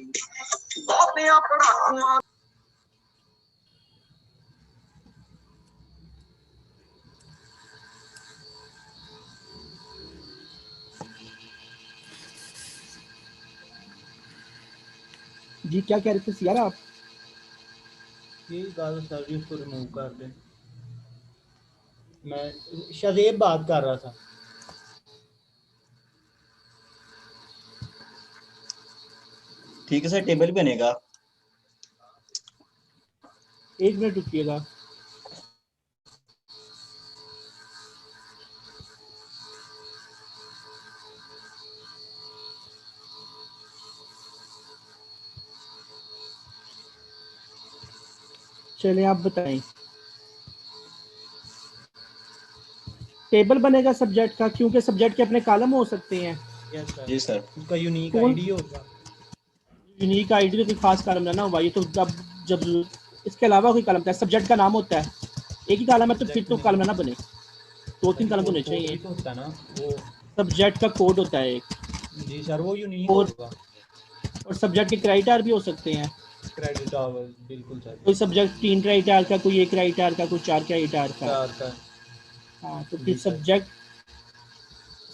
बातें पढ़ाकुआ। जी क्या कह रहे थे यार आप? यही बात सर जी, उसको रिमूव कर दें। मैं शदेब बात कर रहा था। ठीक है सर, टेबल बनेगा। 1 मिनट रुकिएगा। चलिए आप बताएं। टेबल बनेगा सब्जेक्ट का, क्योंकि सब्जेक्ट के अपने कॉलम हो सकते हैं। Yes sir. जी सर। उसका यूनिक कौन- आईडी होगा। यूनिक आईडी कोई खास कॉलम ना हुआ, ये तो जब इसके अलावा कोई कॉलम का सब्जेक्ट का नाम होता है, एक ही कॉलम है तो फिर तो कॉलम ना बने, 2-3 कॉलम होने चाहिए। तो होता है ना वो। सब्जेक्ट का कोड होता है एक। जी सर, वो यूनिक और होगा। और सब्जेक्ट के क्राइटेरिया भी हो सकते हैं। क्रेडिट आवर्स बिल्कुल सर। कोई सब्जेक्ट 3 क्राइटेरिया का, कोई 1 क्राइटेरिया का, कोई 4 क्राइटेरिया का। 4 का। हाँ तो जी फिर सर।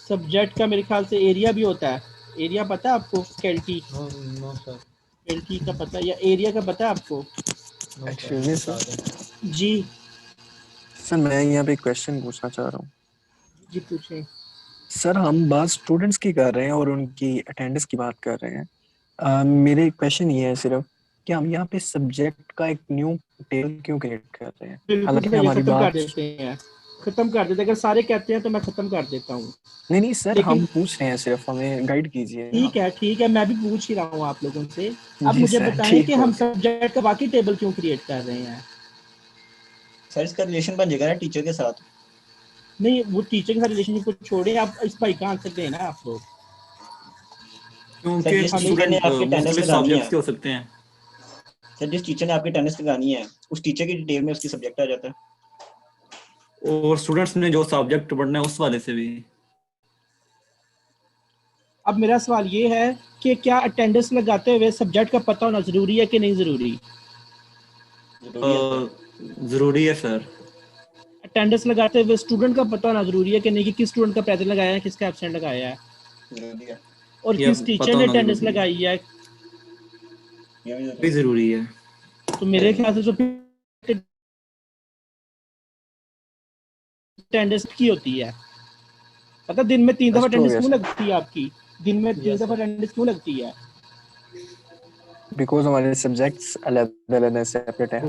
सब्जेक्ट का मेरे ख्याल से एरिया भी होता है। एरिया पता है आपको? स्केल्टी नो सर। स्केल्टी का पता है या एरिया का पता है आपको? एक्चुअली सर जी सर मैं यहाँ पे क्वेश्चन पूछना चाह रहा हूँ। जी पूछें। सर हम बात स्टूडेंट्स की कर रहे हैं और उनकी अटेंडेंस की बात कर रहे हैं। मेरे क्वेश्चन ये है सिर्फ कि हम यहाँ पे सब्जेक्ट का एक न्यू टेबल क्यों क्रिएट कर रहे हैं? बिल्कुल हालांकि सही है, हमारी खत्म कर बात देते हैं, खत्म कर देते हैं। अगर सारे कहते हैं तो मैं खत्म कर देता हूँ। नहीं सर, लेकिन हम पूछ रहे हैं सिर्फ, हमें गाइड कीजिए। ठीक है, मैं भी पूछ ही रहा हूँ आप लोगों से। अब जी मुझे सर, बताएं ठीक कि हम सब्जेक्ट का बाकी टेबल क्यों क्रिएट कर रहे हैं? सर इसका रिलेशन बन जाएगा ना टीचर के साथ। नहीं, वो टीचर के साथ रिलेशनशिप को छोड़े, आप इस भाई का आंसर देना आप लोग। क्योंकि जिस टीचर ने आपकी अटेंडेंस मुख्तलिफ लगानी है, सब्जेक्ट्स के हो सकते हैं। सर जिस टीचर ने आपकी अटेंडेंस लगानी है उस टीचर की डिटेल में उसकी सब्जेक्ट आ जाता है। और स्टूडेंट्स ने जो सब्जेक्ट पढ़ना है उस वाले से भी। अब मेरा सवाल ये है कि क्या अटेंडेंस लगाते हुए सब्जेक्ट का पता होना जरूरी है कि नहीं जरूरी? जरूरी है सर। अटेंडेंस लगाते हुए स्टूडेंट का पता होना जरूरी है कि नहीं, कि किस स्टूडेंट का प्रेजेंट लगाया है, किसका एब्सेंट लगाया है, जरूरी है। और किस टीचर ने अटेंडेंस लगाई है, ये भी जरूरी है। तो मेरे ख्याल से जो अटेंडेंस की होती है, पता दिन में 3 दफा अटेंडेंस क्यों लगती है आपकी? दिन में 3 दफा अटेंडेंस क्यों लगती है? बिकॉज हमारे सब्जेक्ट्स अलग-अलग है, सेपरेट है।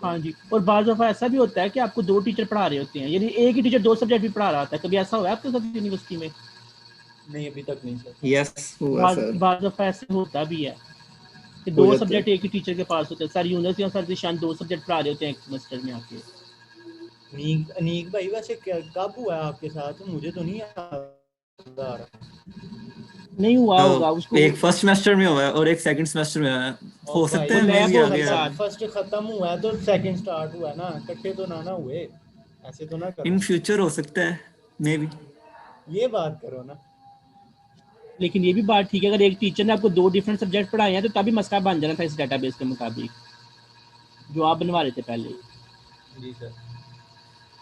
हाँ जी, और बाज़ दफा ऐसा भी होता है कि आपको 2 टीचर पढ़ा रहे होते हैं, यानी एक ही टीचर 2 सब्जेक्ट भी पढ़ा रहा होता है। कभी ऐसा हुआ है आपके साथ यूनिवर्सिटी में? नहीं अभी तक नहीं सर। यस हुआ सर। बाज़ दफा ऐसे होता भी है कि 2 सब्जेक्ट एक ही टीचर के पास होते हैं। सर यूनिवर्सिटी और सर दिशान 2 सब्जेक्ट पढ़ा रहे होते हैं एक सेमेस्टर में आके। अनीक भाई वैसे कब हुआ है आपके साथ? मुझे तो नहीं याद आ रहा। नहीं हुआ होगा उसको। एक फर्स्ट सेमेस्टर में हुआ है और एक सेकंड सेमेस्टर में हुआ है। हो सकता है मैं भी आ गया। फर्स्ट खत्म हुआ है तो सेकंड स्टार्ट हुआ है ना, इकट्ठे तो ना हुए, ऐसे तो ना करो। इन फ्यूचर हो सकता है मे बी। ये बात करो ना। लेकिन ये भी बात ठीक है, अगर एक टीचर ने आपको 2 डिफरेंट सब्जेक्ट पढ़ाए हैं तो तभी मसला बन जाना था इस डेटाबेस के मुताबिक जो आप बनवा रहे थे पहले। जी सर।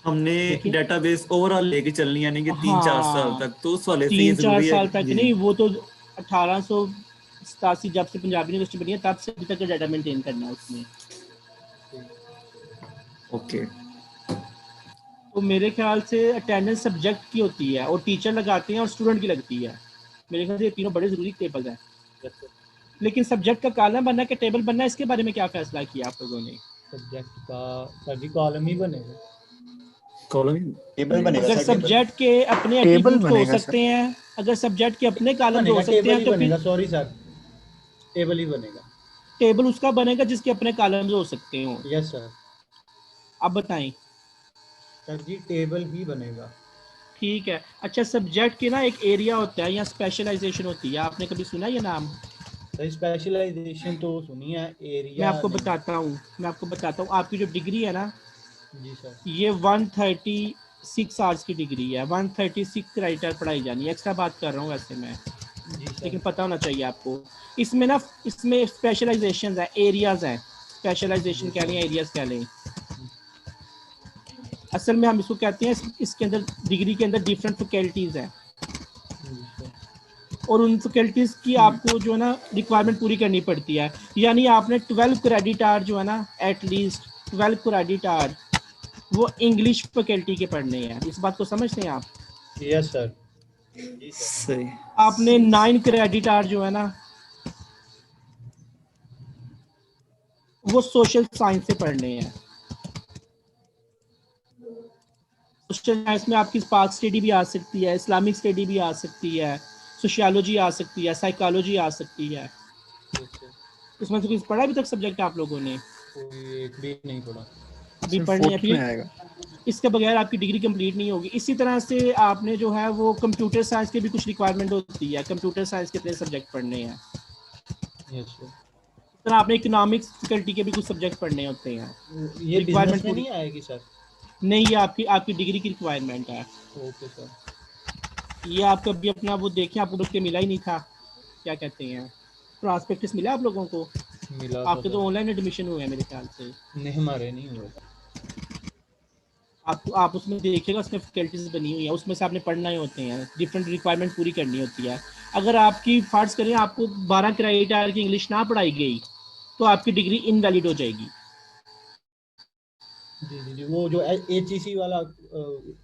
हमने डेटाबेस ओवरऑल लेके चलनी है, यानी कि 3-4 साल तक, तो उस वाले से ये 3-4 जरूरी है। साल तक नहीं, वो तो 1887 जब से पंजाबी यूनिवर्सिटी बनी है तब से अभी तक का डाटा मेंटेन करना है उसमें। ओके। तो मेरे ख्याल से अटेंडेंस सब्जेक्ट की होती है और टीचर लगाते हैं और स्टूडेंट की लगती है। मेरे ख्याल से ये तीनों बड़े जरूरी टेबल हैं। लेकिन सब्जेक्ट का कॉलम बनना कि टेबल बनना, इसके बारे में क्या फैसला किया आप लोगों ने? सब्जेक्ट का सर जी कॉलम ही बनेगा। कॉलम टेबल बनेगा अगर सर। सब्जेक्ट के अपने एट्रीब्यूट हो सकते हैं, अगर सब्जेक्ट के अपने कॉलम हो सकते हैं तो बनेगा। सॉरी सर, टेबल ही बनेगा। टेबल उसका बनेगा जिसके अपने कॉलम्स हो सकते हो। Yes sir. आप बताएं। सर जी टेबल ही बनेगा। ठीक है। अच्छा, सब्जेक्ट के ना एक एरिया होता है या स्पेशलाइजेशन होती है, आपने कभी सुना ये नाम? सर स्पेशलाइजेशन तो सुनी है, एरिया मैं आपको बताता हूँ। आपकी जो डिग्री है ना, जी सर, ये 136 आवर्स की डिग्री है, 136 क्राइटेरिया पढ़ाई जानी है। एक्स्ट्रा बात कर रहा हूँ वैसे मैं, लेकिन पता होना चाहिए आपको। इसमें स्पेशलाइजेशन है, एरियाज हैं। स्पेशलाइजेशन कह लें, एरियाज कह लें। असल में हम इसको कहते हैं, इसके अंदर डिग्री के अंदर डिफरेंट फैकल्टीज हैं और उन फैकल्टीज की आपको जो है ना रिक्वायरमेंट पूरी करनी पड़ती है। यानी आपने 12 क्रेडिट आवर जो है ना, एटलीस्ट 12 क्रेडिट आवर वो इंग्लिश फैकल्टी के पढ़ने हैं। इस बात को समझते हैं आप? Yes sir. सही। आपने 9 क्रेडिट आवर जो है ना वो सोशल साइंस से पढ़ने हैं। सोशल साइंस में आपकी स्पार्क स्टडी भी आ सकती है, इस्लामिक स्टडी भी आ सकती है, सोशियोलॉजी आ सकती है, साइकोलॉजी आ सकती है। इसमें से कुछ पढ़ा अभी तक सब्जेक्ट आप लोगों ने? कोई एक भी नहीं पढ़ा। भी सर पढ़नी है फोर्थ में फिर आएगा। इसके बगैर आपकी डिग्री कंप्लीट नहीं होगी। इसी तरह से आपने जो है वो कंप्यूटर साइंस की भी कुछ रिक्वायरमेंट होती है, कंप्यूटर साइंस के कितने सब्जेक्ट पढ़ने हैं। Yes sir. इस तरह आपने इकोनॉमिक्स फैकल्टी के भी कुछ सब्जेक्ट पढ़ने होते हैं। ये बिजनेस में नहीं आएगी सर? नहीं, ये आपकी आपकी डिग्री की रिक्वायरमेंट है। Okay sir. ये आप कभी अपना वो देखें, आपको बुक के मिला ही नहीं था, क्या कहते हैं, प्रॉस्पेक्टस मिला आप लोगों को? मिला आपके तो ऑनलाइन एडमिशन हुए हैं मेरे ख्याल से। नहीं, हमारे नहीं हुए। आप उसमें देखिएगा, उसमें फैकल्टीज बनी हुई है, उसमें से आपने पढ़ना ही होते हैं, डिफरेंट रिक्वायरमेंट पूरी करनी होती है। अगर आपकी फर्ज करें आपको 12 क्रेडिट आवर की इंग्लिश ना पढ़ाई गई तो आपकी डिग्री इनवैलिड हो जाएगी। जी जी जी, वो जो HEC वाला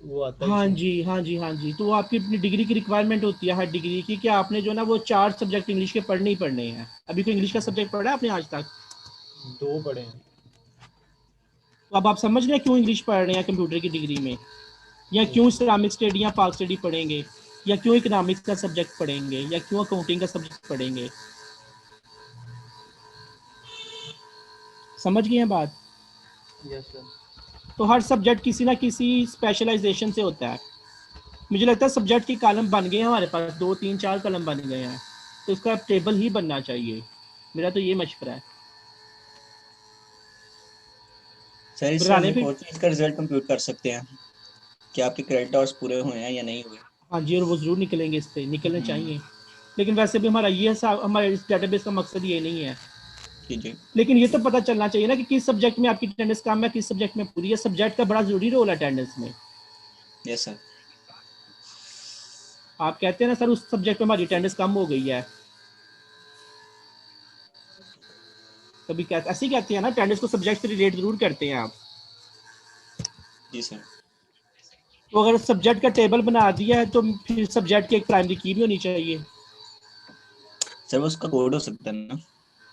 वो आता है। हाँ जी हाँ जी हाँ जी। तो वो आपकी अपनी डिग्री की रिक्वायरमेंट होती है, हर डिग्री की, कि आपने जो ना वो 4 सब्जेक्ट इंग्लिश के पढ़ने ही पढ़ने हैं। अभी कोई इंग्लिश का सब्जेक्ट पढ़ा है आपने आज तक? 2 पढ़े हैं। तो अब आप समझ रहे हैं क्यों इंग्लिश पढ़ रहे हैं कंप्यूटर की डिग्री में, या क्यों इस्लामिक स्टडी या पाक स्टडी पढ़ेंगे, या क्यों इकोनॉमिक्स का सब्जेक्ट पढ़ेंगे, या क्यों अकाउंटिंग का सब्जेक्ट पढ़ेंगे। समझ गए हैं बात? Yes sir. तो हर सब्जेक्ट किसी ना किसी स्पेशलाइजेशन से होता है। मुझे लगता है सब्जेक्ट की कॉलम बन गए हैं हमारे पास, 2 3 4 कॉलम बन गए हैं, तो इसका टेबल ही बनना चाहिए। मेरा तो ये मशवरा है। सर इससे हम एक और चीज का रिजल्ट कंप्यूट कर सकते हैं कि आपके क्रेडिट आवर्स पूरे हुए हैं या नहीं हुए। हाँ जी, और वो जरूर निकलेंगे, इस पे निकलने चाहिए। लेकिन वैसे भी हमारा ये हमारे इस डेटाबेस का मकसद ये नहीं है। जी। लेकिन ये तो पता चलना चाहिए ना कि किस सब्जेक्ट में आपकी अटेंडेंस कम है, किस सब्जेक्ट में पूरी है। सब्जेक्ट का बड़ा जरूरी रोल है अटेंडेंस में। Yes sir. आप कहते हैं ना सर उस सब्जेक्ट में हमारी अटेंडेंस कम हो गई है, कभी ऐसे ही कहते हैं ना, अटेंडेंस को सब्जेक्ट से रिलेट जरूर करते हैं आप। जी सर। तो अगर सब्जेक्ट का टेबल बना दिया है तो फिर सब्जेक्ट की एक प्राइमरी की भी होनी चाहिए। सर उसका कोड हो सकता है ना?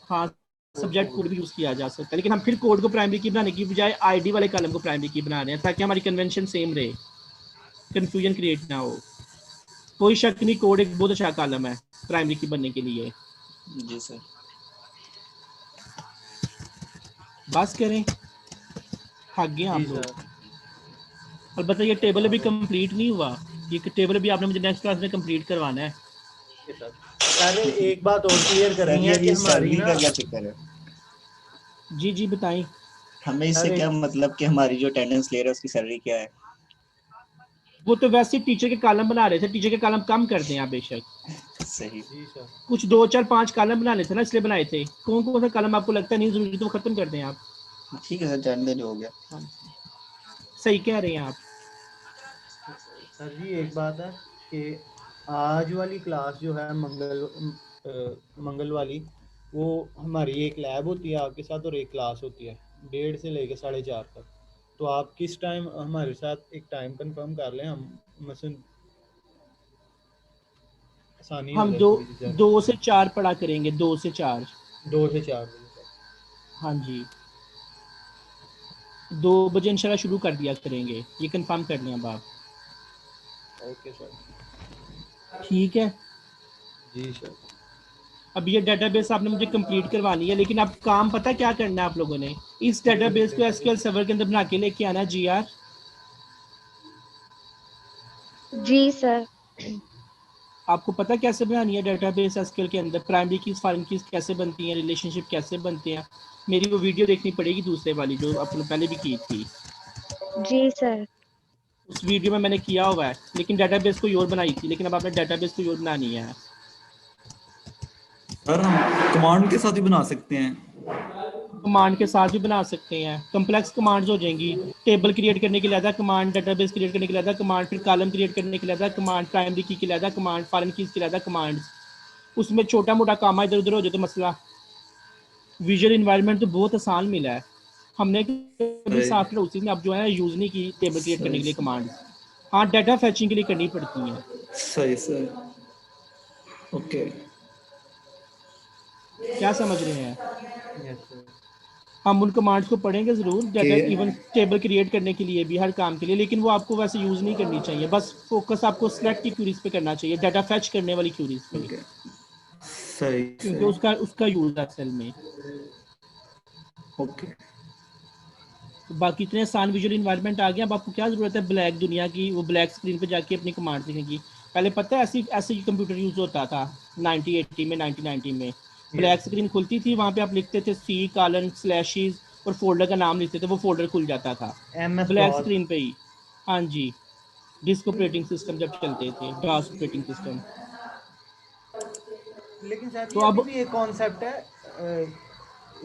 हाँ, सब्जेक्ट कोड भी यूज किया जा सकता है, लेकिन हम फिर कोड को प्राइमरी की बनाने की बजाय आईडी वाले कॉलम को प्राइमरी की बना रहे हैं, ताकि हमारी कन्वेंशन सेम रहे, कंफ्यूजन क्रिएट ना हो। कोई शक नहीं, कोड एक बहुत अच्छा कॉलम है प्राइमरी की बनने के लिए। जी सर। बस करें, थक गए आप लोग। और बताइए, टेबल अभी कंप्लीट नहीं हुआ, ये टेबल भी आपने मुझे नेक्स्ट क्लास में कंप्लीट करवाना है। सर एक बात और क्लियर करनी है कि हमारी ना क्या चक्कर है? जी जी बताएं। हमें इससे क्या मतलब कि हमारी जो अटेंडेंस ले रहा है उसकी सैलरी क्या है? वो तो वैसे टीचर के कॉलम बना रहे थे, टीचर के कॉलम कम कर दें आप बेशक। सही। कुछ 2 4 5 कॉलम बनाने थे ना, इसलिए बनाए थे। कौन कौन सा कॉलम आपको लगता है नहीं जरूरी तो खत्म कर दें आप। ठीक है सर, जान दे जो हो गया। सही कह रहे हैं आप। सर जी एक बात है कि आज वाली क्लास जो है मंगल वाली, वो हमारी एक लैब होती है आपके साथ और एक क्लास होती है 1:30 से लेकर 4:30 तक। तो आप किस टाइम हमारे साथ एक टाइम कंफर्म कर लें, हम मसलन आसानी हम 2 से 4 पढ़ा करेंगे, 2 से 4 हाँ जी, 2 बजे इंशाल्लाह शुरू कर दिया करेंगे, ये कंफर्म कर लें अब आप। Okay sir. ठीक है जी सर। अब ये डेटाबेस आपने मुझे कंप्लीट करवानी है, लेकिन अब काम पता क्या करना है आप लोगों ने? इस डेटाबेस को एसक्यूएल सर्वर के अंदर बना के लेके आना। जीआर जी सर। आपको पता कैसे बनानी है डेटाबेस एसक्यूएल के अंदर? प्राइमरी कीज फॉरेन कीज कैसे बनती हैं, रिलेशनशिप कैसे बनते हैं? मेरी वो वीडियो देखनी पड़ेगी दूसरे वाली जो आपने पहले भी की थी। जी सर। उस वीडियो में मैंने किया हुआ है, लेकिन डेटाबेस को और बनाई थी, लेकिन अब आपने डेटाबेस को और बनानी है। सर हम कमांड के साथ ही बना सकते हैं। कमांड के साथ भी बना सकते हैं, कम्प्लेक्स कमांड्स हो जाएंगी। टेबल क्रिएट करने के लिए अलग कमांड, डेटाबेस क्रिएट करने के लिए अलग कमांड, फिर कॉलम क्रिएट करने के लिए अलग कमांड, प्राइमरी की के लिए अलग कमांड, फॉरेन कीज के लिए अलग कमांड। उसमें छोटा मोटा काम इधर उधर हो जाए तो मसला। विजुअल इन्वायरमेंट तो बहुत आसान मिला है, हमने सॉफ्टवेयर उसी में अब जो है यूज नहीं की टेबल क्रिएट करने के लिए कमांड। हाँ, डाटा फैचिंग के लिए करनी पड़ती है। सही सर। ओके, क्या समझ रहे हैं? Yes sir. हम उन कमांड्स को पढ़ेंगे जरूर, डाटा इवन टेबल क्रिएट करने के लिए भी, हर काम के लिए, लेकिन वो आपको वैसे यूज नहीं करनी चाहिए। बस फोकस आपको सिलेक्ट की क्यूरीज पे करना चाहिए, डाटा फैच करने वाली क्यूरीज पे। सही। क्योंकि उसका यूज है असल में। ओके तो बाकी इतने आसान विजुअल इन्वायरमेंट आ गया। अब आपको क्या ज़रूरत है ब्लैक दुनिया की, वो ब्लैक स्क्रीन पे जाके अपनी कमांड लिखने की। पहले पता है ऐसे कंप्यूटर यूज़ होता था 1980 में 1990 में। ब्लैक स्क्रीन खुलती थी, वहाँ पे आप लिखते थे C कॉलन स्लैशेस और फोल्डर का नाम लिखते थे, वो फोल्डर खुल जाता था ब्लैक स्क्रीन पे ही। हाँ जी, डिस्क ऑपरेटिंग सिस्टम जब चलते थे, डास ऑपरेटिंग सिस्टम। लेकिन सर तो ये अब भी एक कॉन्सेप्ट है,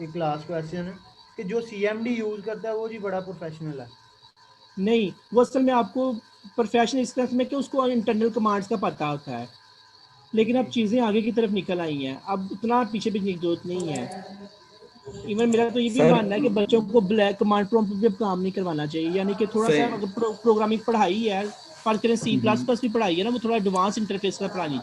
एक लास्ट क्वेश्चन है कि जो CMD यूज करता है वो जी बड़ा प्रोफेशनल है। नहीं, वो असल में आपको प्रोफेशनल इस तरह में कि उसको इंटरनल कमांड्स का पता होता है, लेकिन अब चीज़ें आगे की तरफ निकल आई हैं, अब उतना पीछे भी जरूरत नहीं है। इवन मेरा तो ये भी मानना है कि बच्चों को ब्लैक कमांड प्रॉम्प्ट पे काम नहीं करवाना चाहिए, यानी कि थोड़ा सा अगर प्रोग्रामिंग पढ़ाई है, फर्क करें C++ भी पढ़ाई है ना, वो थोड़ा एडवांस इंटरफेस का पढ़ानी